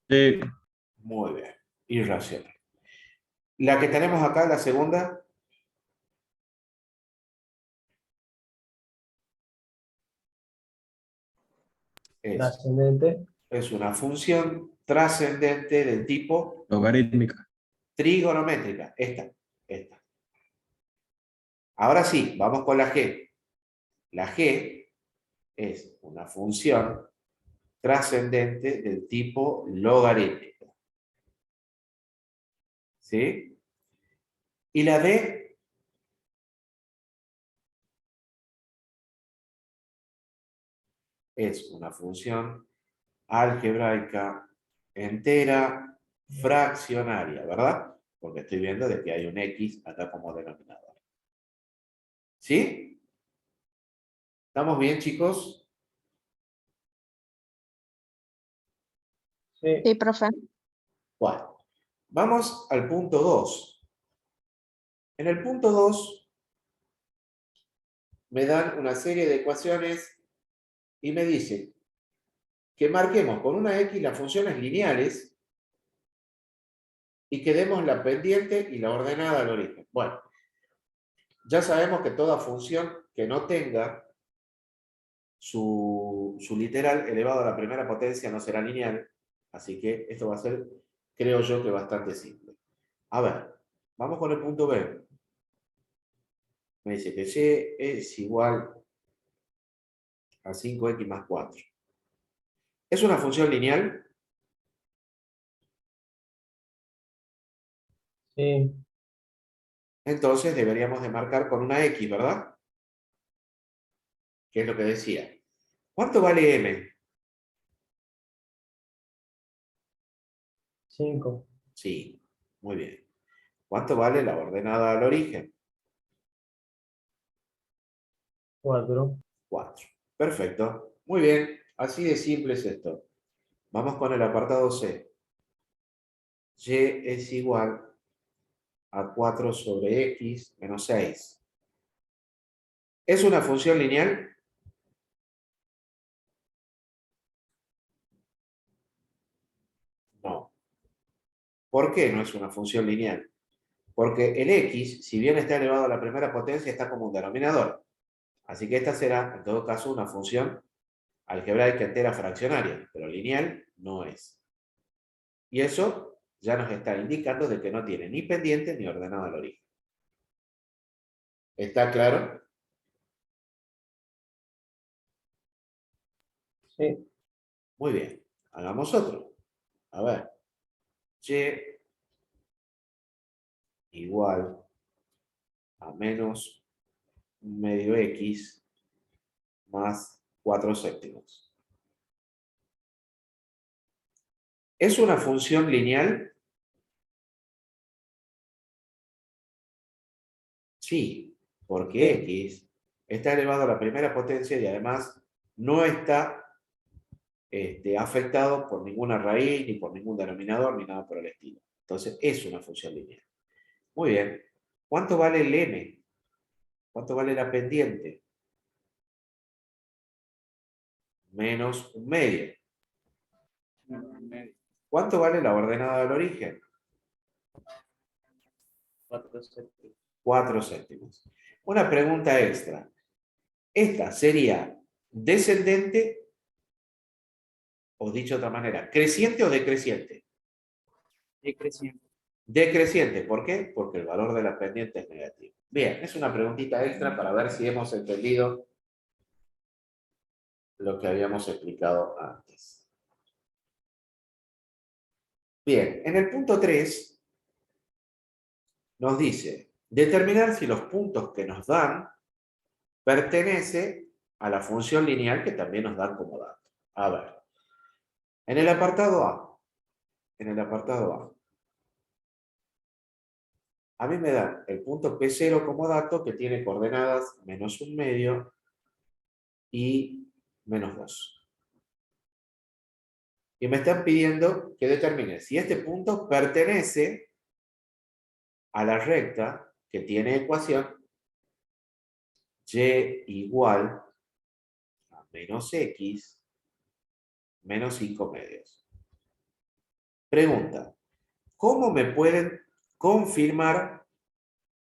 S6: Sí.
S1: Muy bien. Irracional. La que tenemos acá, la segunda,
S2: Trascendente.
S1: es una función trascendente del tipo
S6: Logarítmica.
S1: trigonométrica. Esta. Ahora sí, vamos con la G. La G es una función trascendente del tipo logarítmico. ¿Sí? Y la D es una función algebraica entera fraccionaria, ¿verdad? Porque estoy viendo de que hay un X acá como denominador. ¿Sí? ¿Estamos bien, chicos?
S2: Sí.
S7: Sí, profe.
S1: Bueno, vamos al punto 2. En el punto 2 me dan una serie de ecuaciones y me dicen que marquemos con una X las funciones lineales y que demos la pendiente y la ordenada al origen. Bueno, ya sabemos que toda función que no tenga su literal elevado a la primera potencia no será lineal, así que esto va a ser, creo yo, que bastante simple. A ver, vamos con el punto B. Me dice que Y es igual a 5x más 4. ¿Es una función lineal?
S2: Sí.
S1: Entonces deberíamos de marcar con una X, ¿verdad? ¿Qué es lo que decía? ¿Cuánto vale M?
S2: 5.
S1: Sí, muy bien. ¿Cuánto vale la ordenada al origen?
S2: 4.
S1: 4. Perfecto. Muy bien. Así de simple es esto. Vamos con el apartado C. Y es igual a 4 sobre X menos 6. ¿Es una función lineal? No. ¿Por qué no es una función lineal? Porque el X, si bien está elevado a la primera potencia, está como un denominador. Así que esta será, en todo caso, una función algebraica entera fraccionaria, pero lineal no es. Y eso ya nos está indicando de que no tiene ni pendiente ni ordenado al origen. ¿Está claro?
S2: Sí.
S1: Muy bien. Hagamos otro. A ver. Y igual a menos medio X más 4 séptimos. ¿Es una función lineal? Sí, porque X está elevado a la primera potencia y además no está afectado por ninguna raíz, ni por ningún denominador, ni nada por el estilo. Entonces, es una función lineal. Muy bien. ¿Cuánto vale el M? ¿Cuánto vale la pendiente? Menos un medio. ¿Cuánto vale la ordenada del origen?
S2: 4 séptimos.
S1: 4 séptimos. Una pregunta extra. ¿Esta sería descendente o, dicho de otra manera, creciente o decreciente?
S3: Decreciente.
S1: Decreciente. ¿Por qué? Porque el valor de la pendiente es negativo. Bien, es una preguntita extra para ver si hemos entendido lo que habíamos explicado antes. Bien, en el punto 3 nos dice determinar si los puntos que nos dan pertenece a la función lineal que también nos dan como dato. A ver, en el apartado A mí me da el punto P0 como dato que tiene coordenadas -1/2 y -2. Y me están pidiendo que determine si este punto pertenece a la recta que tiene ecuación y igual a -x menos 5/2. Pregunta, ¿cómo me pueden confirmar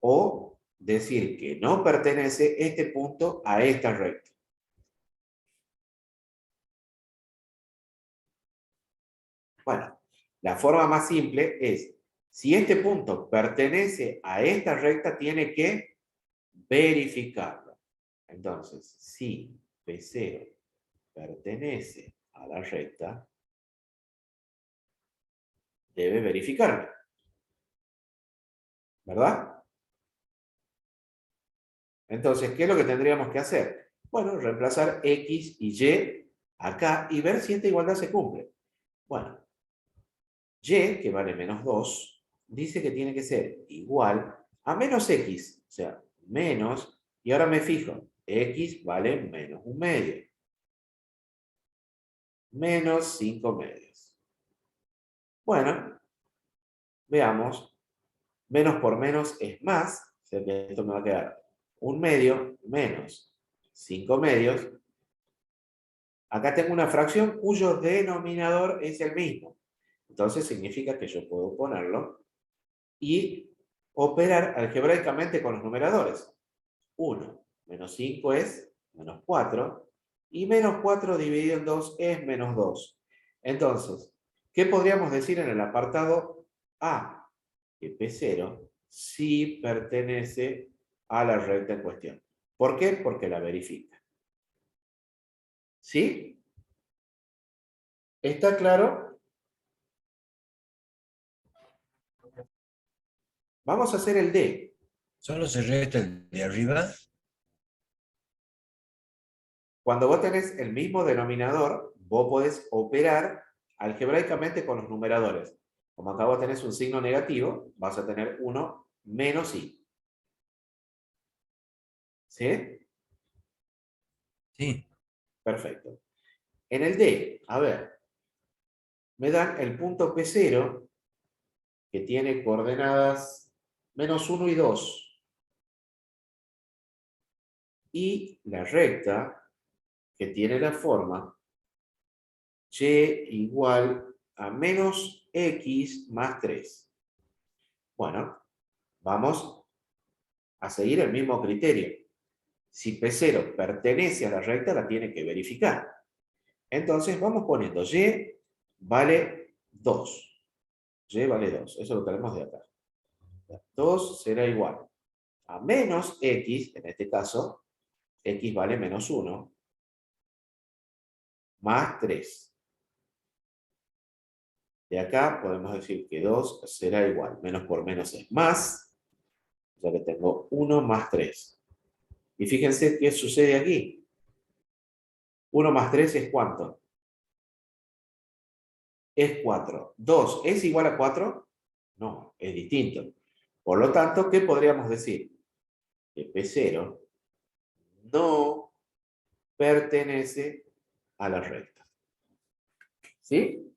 S1: o decir que no pertenece este punto a esta recta? Bueno, la forma más simple es, si este punto pertenece a esta recta, tiene que verificarlo. Entonces, si P0 pertenece a la recta, debe verificarlo. ¿Verdad? Entonces, ¿qué es lo que tendríamos que hacer? Bueno, reemplazar X y Y acá y ver si esta igualdad se cumple. Bueno, Y, que vale -2, dice que tiene que ser igual a -X, o sea, menos, y ahora me fijo, X vale -1/2, menos 5/2. Bueno, veamos, menos por menos es más, o sea que esto me va a quedar 1/2 menos 5/2. Acá tengo una fracción cuyo denominador es el mismo. Entonces significa que yo puedo ponerlo y operar algebraicamente con los numeradores. 1 menos 5 es -4 y -4 dividido en 2 es -2. Entonces, ¿qué podríamos decir en el apartado A? Que P0 sí pertenece a la recta en cuestión. ¿Por qué? Porque la verifica. ¿Sí? ¿Está claro? Vamos a hacer el D.
S4: ¿Solo se resta el de arriba?
S1: Cuando vos tenés el mismo denominador, vos podés operar algebraicamente con los numeradores. Como acá vos tenés un signo negativo, vas a tener 1 menos i. ¿Sí?
S4: Sí.
S1: Perfecto. En el D, a ver, me dan el punto P0, que tiene coordenadas -1 y 2. Y la recta, que tiene la forma y igual a -x más 3. Bueno, vamos a seguir el mismo criterio. Si P0 pertenece a la recta, la tiene que verificar. Entonces vamos poniendo y vale 2. Y vale 2. Eso lo tenemos de acá. 2 será igual a menos x, en este caso, x vale -1, más 3. De acá podemos decir que 2 será igual. Menos por menos es más. Ya que tengo 1 más 3. Y fíjense qué sucede aquí. 1 más 3 es ¿cuánto? Es 4. 2 es igual a 4. No, es distinto. Por lo tanto, ¿qué podríamos decir? Que P0 no pertenece a la recta. ¿Sí?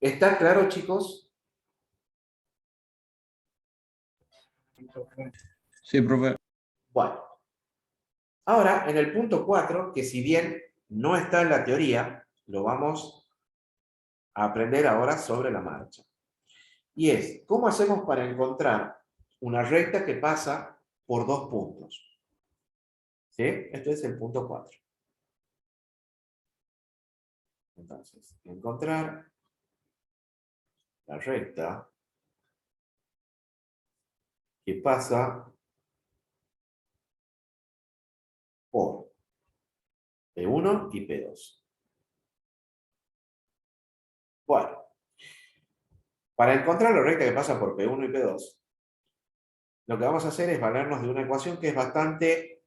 S1: ¿Está claro, chicos?
S6: Sí, profe.
S1: Bueno. Ahora, en el punto 4, que si bien no está en la teoría, lo vamos a aprender ahora sobre la marcha. Y es, ¿cómo hacemos para encontrar una recta que pasa por 2 puntos? ¿Sí? Esto es el punto 4. Entonces, encontrar la recta que pasa por P1 y P2. Bueno, para encontrar la recta que pasa por P1 y P2, lo que vamos a hacer es valernos de una ecuación que es bastante,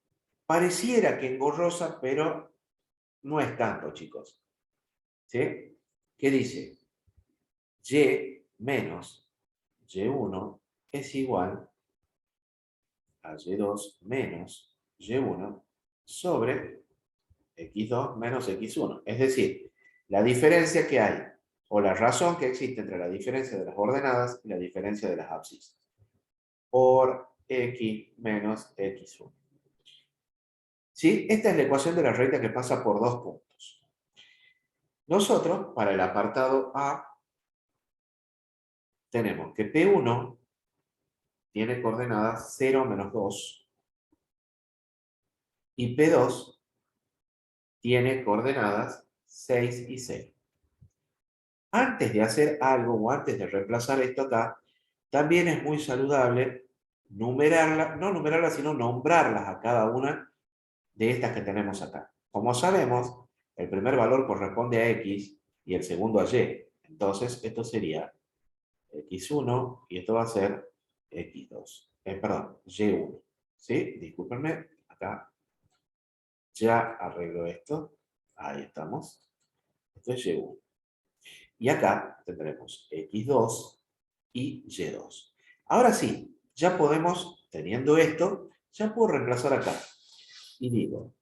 S1: pareciera que engorrosa, pero no es tanto, chicos. ¿Sí? ¿Qué dice? Y menos Y1 es igual a Y2 menos Y1 sobre X2 menos X1. Es decir, la diferencia que hay, o la razón que existe entre la diferencia de las ordenadas y la diferencia de las abscisas, por X menos X1. ¿Sí? Esta es la ecuación de la recta que pasa por 2 puntos. Nosotros, para el apartado A, tenemos que P1 tiene coordenadas 0, menos 2, y P2 tiene coordenadas 6 y 0. Antes de hacer algo o antes de reemplazar esto acá, también es muy saludable numerarlas, no numerarlas, sino nombrarlas a cada una de estas que tenemos acá. Como sabemos, el primer valor corresponde a X y el segundo a Y. Entonces, esto sería X1 y esto va a ser X2. Perdón, Y1. ¿Sí? Discúlpenme, acá ya arreglo esto. Ahí estamos. Esto es Y1. Y acá tendremos X2 y Y2. Ahora sí, ya podemos, teniendo esto, ya puedo reemplazar acá. Y digo,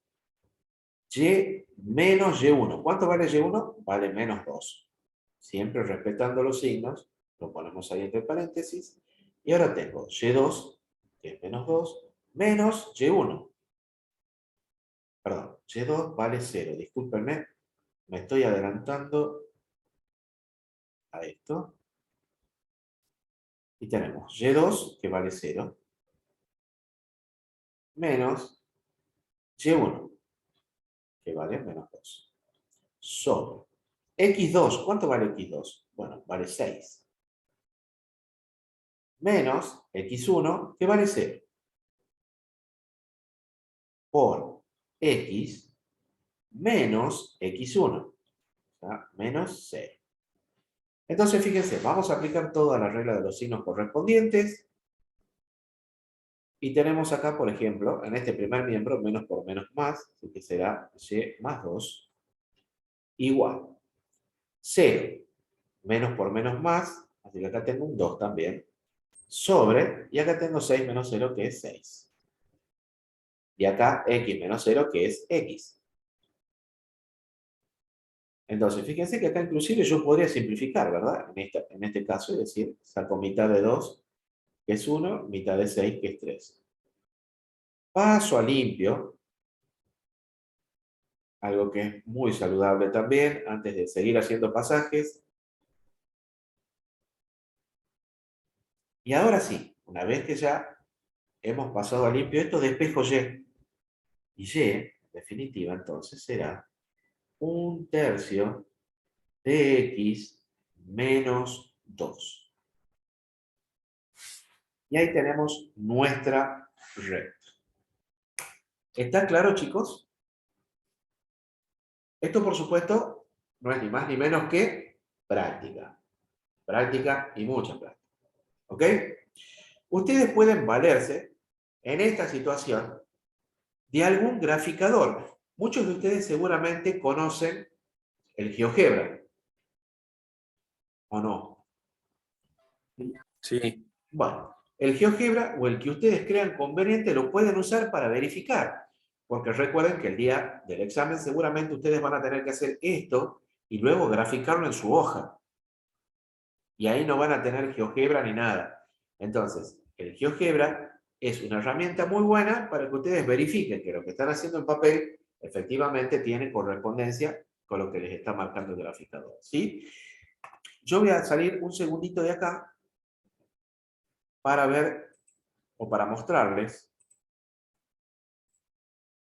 S1: Y menos Y1. ¿Cuánto vale Y1? Vale menos 2. Siempre respetando los signos, lo ponemos ahí entre paréntesis. Y ahora tengo Y2, que es menos 2, menos Y1. Perdón, Y2 vale 0. Discúlpenme, me estoy adelantando a esto. Y tenemos Y2, que vale 0, menos Y1, que vale menos 2. Sobre X2, ¿cuánto vale X2? Bueno, vale 6. Menos X1, que vale 0. Por X menos X1, o sea, menos 0. Entonces, fíjense, vamos a aplicar toda la regla de los signos correspondientes. Y tenemos acá, por ejemplo, en este primer miembro, menos por menos más, así que será Y más 2, igual 0. Menos por menos más, así que acá tengo un 2 también, sobre, y acá tengo 6 menos 0, que es 6. Y acá X menos 0, que es X. Entonces, fíjense que acá inclusive yo podría simplificar, ¿verdad? En este caso, es decir, saco mitad de 2, que es 1, mitad de 6, que es 3. Paso a limpio, algo que es muy saludable también, antes de seguir haciendo pasajes. Y ahora sí, una vez que ya hemos pasado a limpio esto, despejo Y. Y Y, en definitiva, entonces será 1/3 de X menos 2. Y ahí tenemos nuestra recta. ¿Está claro, chicos? Esto, por supuesto, no es ni más ni menos que práctica. Práctica y mucha práctica. ¿Ok? Ustedes pueden valerse en esta situación de algún graficador. Muchos de ustedes seguramente conocen el GeoGebra. ¿O no?
S4: Sí.
S1: Bueno, el GeoGebra o el que ustedes crean conveniente lo pueden usar para verificar. Porque recuerden que el día del examen seguramente ustedes van a tener que hacer esto y luego graficarlo en su hoja. Y ahí no van a tener GeoGebra ni nada. Entonces, el GeoGebra es una herramienta muy buena para que ustedes verifiquen que lo que están haciendo en papel efectivamente tiene correspondencia con lo que les está marcando el graficador, ¿sí? Yo voy a salir un segundito de acá para ver o para mostrarles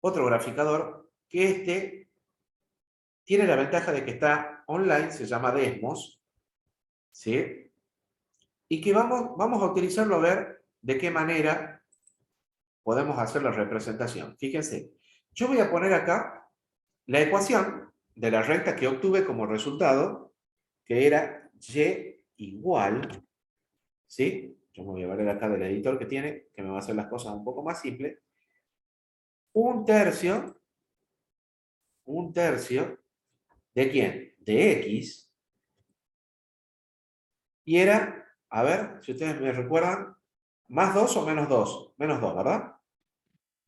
S1: otro graficador que tiene la ventaja de que está online, se llama Desmos, ¿sí? Y que vamos a utilizarlo a ver de qué manera podemos hacer la representación. Fíjense, yo voy a poner acá la ecuación de la recta que obtuve como resultado, que era y igual, ¿sí? Yo me voy a valer acá del editor que tiene, que me va a hacer las cosas un poco más simples. Un tercio, ¿de quién? De X. Y era, a ver, si ustedes me recuerdan, ¿más 2 o menos 2? Menos 2, ¿verdad?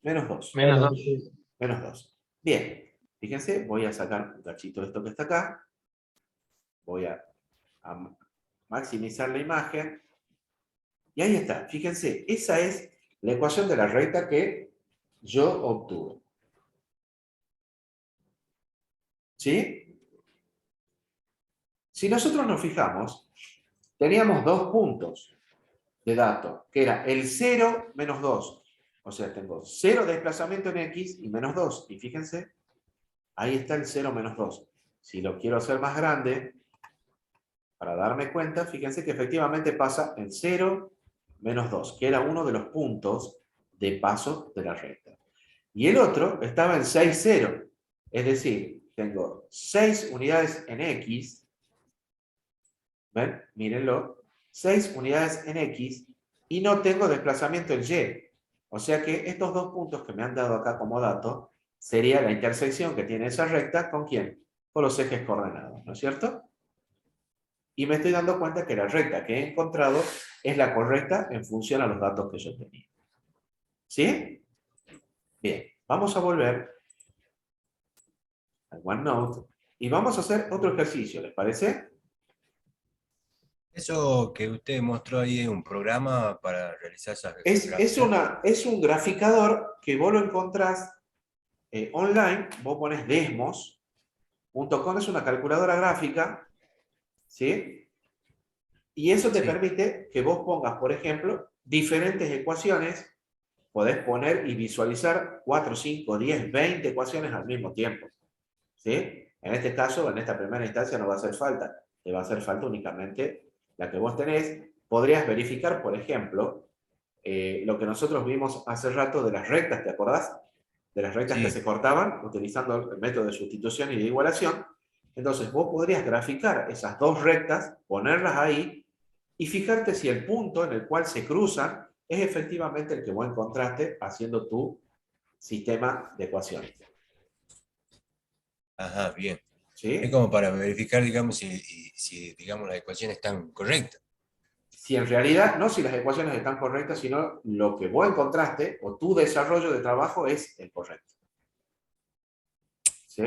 S1: Menos 2.
S3: Menos
S2: Bueno,
S3: 2.
S2: sí.
S1: Menos 2. Bien, fíjense, voy a sacar un cachito de esto que está acá. Voy a maximizar la imagen. Y ahí está, fíjense, esa es la ecuación de la recta que yo obtuve. ¿Sí? Si nosotros nos fijamos, teníamos dos puntos de dato, que era el 0 menos 2. O sea, tengo 0 desplazamiento en X y menos 2. Y fíjense, ahí está el 0 menos 2. Si lo quiero hacer más grande, para darme cuenta, fíjense que efectivamente pasa en 0 menos 2, que era uno de los puntos de paso de la recta. Y el otro estaba en 6, 0. Es decir, tengo 6 unidades en X. ¿Ven? Mírenlo. 6 unidades en X y no tengo desplazamiento en Y. O sea que estos dos puntos que me han dado acá como dato sería la intersección que tiene esa recta ¿con quién? Con los ejes coordenados, ¿no es cierto? Y me estoy dando cuenta que la recta que he encontrado es la correcta en función a los datos que yo tenía. ¿Sí? Bien, vamos a volver al OneNote y vamos a hacer otro ejercicio, ¿les parece?
S4: Eso que usted mostró ahí es un programa para realizar esas
S1: Es
S4: graficaciones.
S1: un graficador que vos lo encontrás online, vos pones desmos.com, es una calculadora gráfica, ¿sí? Y eso te
S4: Sí.
S1: permite que vos pongas, por ejemplo, diferentes ecuaciones. Podés poner y visualizar 4, 5, 10, 20 ecuaciones al mismo tiempo, ¿sí? En este caso, en esta primera instancia no va a hacer falta. Te va a hacer falta únicamente la que vos tenés. Podrías verificar, por ejemplo, lo que nosotros vimos hace rato de las rectas, ¿te acordás? De las rectas que
S4: Sí.
S1: se cortaban utilizando el método de sustitución y de igualación. Entonces vos podrías graficar esas dos rectas, ponerlas ahí y fijarte si el punto en el cual se cruzan es efectivamente el que vos encontraste haciendo tu sistema de ecuaciones.
S4: Ajá, bien. Es
S1: ¿Sí?
S4: como para verificar, digamos, si digamos, las ecuaciones están correctas.
S1: Si en realidad, no si las ecuaciones están correctas, sino lo que vos encontraste o tu desarrollo de trabajo es el correcto. ¿Sí?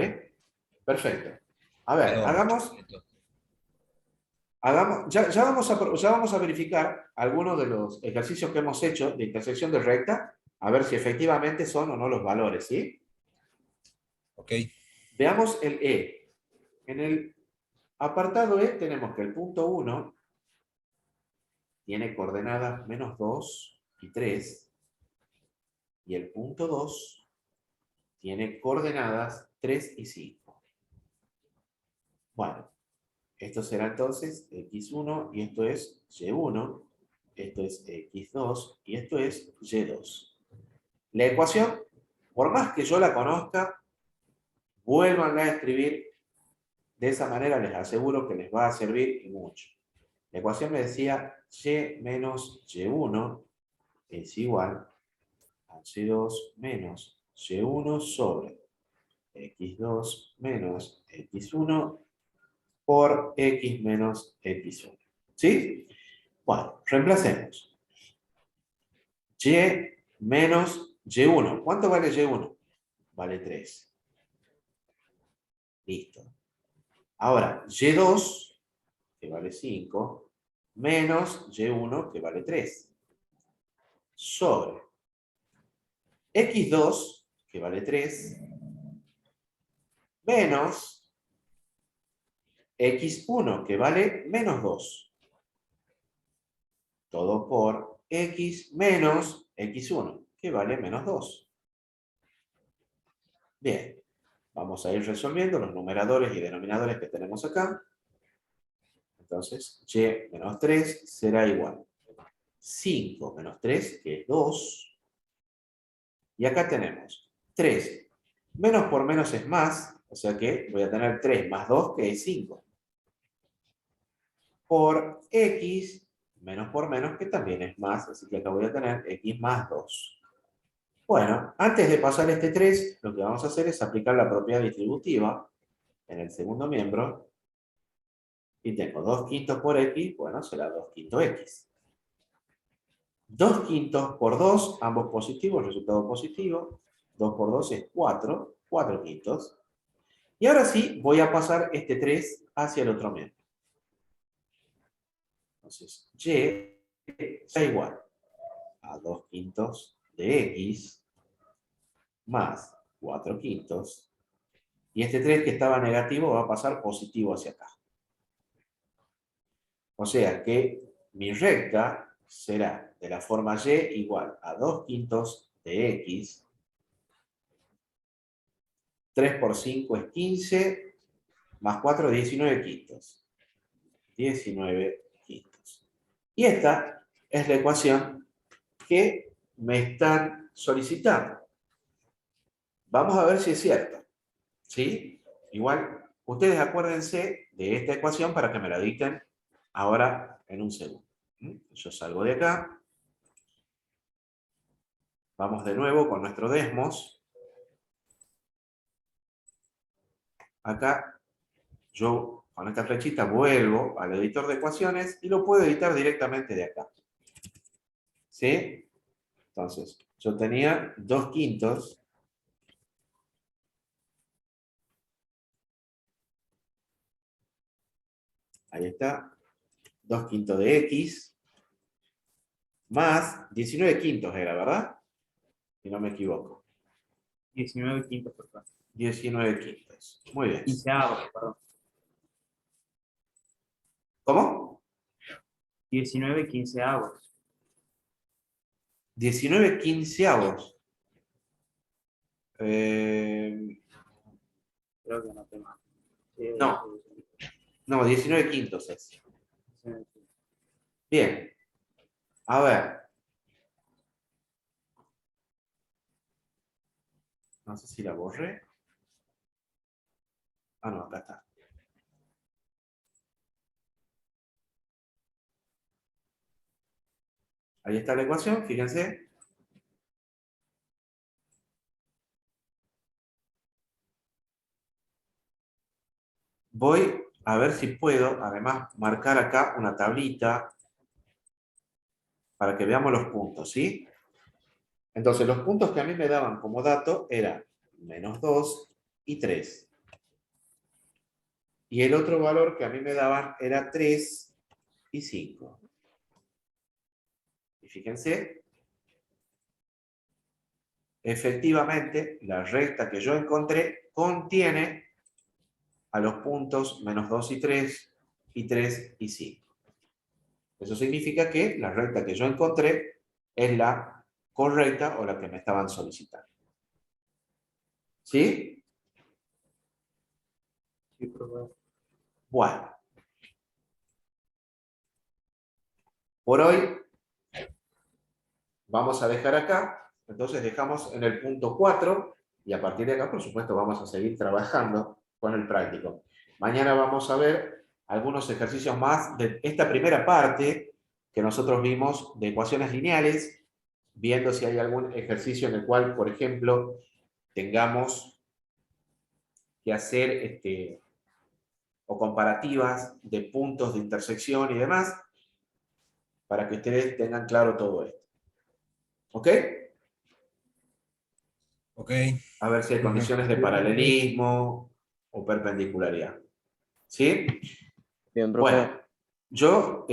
S1: Perfecto. A ver,
S4: Perdón, muchachos, entonces.
S1: ya vamos a verificar algunos de los ejercicios que hemos hecho de intersección de recta, a ver si efectivamente son o no los valores, ¿sí?
S4: Ok.
S1: Veamos el E. En el apartado E tenemos que el punto 1 tiene coordenadas menos 2 y 3, y el punto 2 tiene coordenadas 3 y 5. Bueno, esto será entonces x1 y esto es y1, esto es x2 y esto es y2. La ecuación, por más que yo la conozca, vuélvanla a escribir de esa manera, les aseguro que les va a servir y mucho. La ecuación me decía y menos y1 es igual a y2 menos y1 sobre x2 menos x1 por x menos x1. ¿Sí? Bueno, reemplacemos. Y menos y1. ¿Cuánto vale y1? Vale 3. Listo. Ahora, y2, que vale 5, menos y1, que vale 3. Sobre x2, que vale 3, menos x1, que vale menos 2. Todo por x menos x1, que vale menos 2. Bien, vamos a ir resolviendo los numeradores y denominadores que tenemos acá. Entonces, y menos 3 será igual 5 menos 3, que es 2. Y acá tenemos 3. Menos por menos es más, o sea que voy a tener 3 más 2, que es 5. Por x, menos por menos, que también es más, así que acá voy a tener x más 2. Bueno, antes de pasar este 3, lo que vamos a hacer es aplicar la propiedad distributiva en el segundo miembro. Y tengo 2 quintos por x, bueno, será 2 quintos x. 2 quintos por 2, ambos positivos, resultado positivo. 2 por 2 es 4, 4 quintos. Y ahora sí, voy a pasar este 3 hacia el otro miembro. Entonces, y será igual a 2 quintos de x más 4 quintos. Y este 3 que estaba negativo va a pasar positivo hacia acá. O sea que mi recta será de la forma y igual a 2 quintos de x. 3 por 5 es 15, más 4, 19 quintos. 19 quintos. Y esta es la ecuación que me están solicitando. Vamos a ver si es cierto. ¿Sí? Igual, ustedes acuérdense de esta ecuación para que me la dicten ahora en un segundo. Yo salgo de acá. Vamos de nuevo con nuestro Desmos. Acá yo con esta flechita vuelvo al editor de ecuaciones y lo puedo editar directamente de acá. ¿Sí? Entonces, yo tenía 2 quintos. Ahí está. 2 quintos de x. Más 19 quintos era, ¿verdad? Si no me equivoco.
S3: 19 quintos, por favor.
S1: 19 quintos. Muy bien.
S3: Quinceavos, perdón.
S1: ¿Cómo?
S3: 19 quinceavos.
S1: 19 quinceavos. Eh,
S3: Creo que no tengo.
S1: No. No, 19 quintos es. Bien. A ver. No sé si la borré. Ah, no, acá está. Ahí está la ecuación, fíjense. Voy a ver si puedo, además, marcar acá una tablita para que veamos los puntos, ¿sí? Entonces, los puntos que a mí me daban como dato eran menos 2 y 3. Y el otro valor que a mí me daban era 3 y 5. Y fíjense, efectivamente, la recta que yo encontré contiene a los puntos menos 2 y 3 y 3 y 5. Eso significa que la recta que yo encontré es la correcta o la que me estaban solicitando. ¿Sí?
S3: Sí, por favor.
S1: Bueno. Por hoy vamos a dejar acá. Entonces dejamos en el punto 4 y a partir de acá, por supuesto, vamos a seguir trabajando con el práctico. Mañana vamos a ver algunos ejercicios más de esta primera parte que nosotros vimos de ecuaciones lineales, viendo si hay algún ejercicio en el cual, por ejemplo, tengamos que hacer o comparativas de puntos de intersección y demás, para que ustedes tengan claro todo esto. ¿Ok?
S4: Ok.
S1: A ver si hay condiciones de paralelismo o perpendicularidad. ¿Sí?
S5: Bien, profe.
S1: Bueno, yo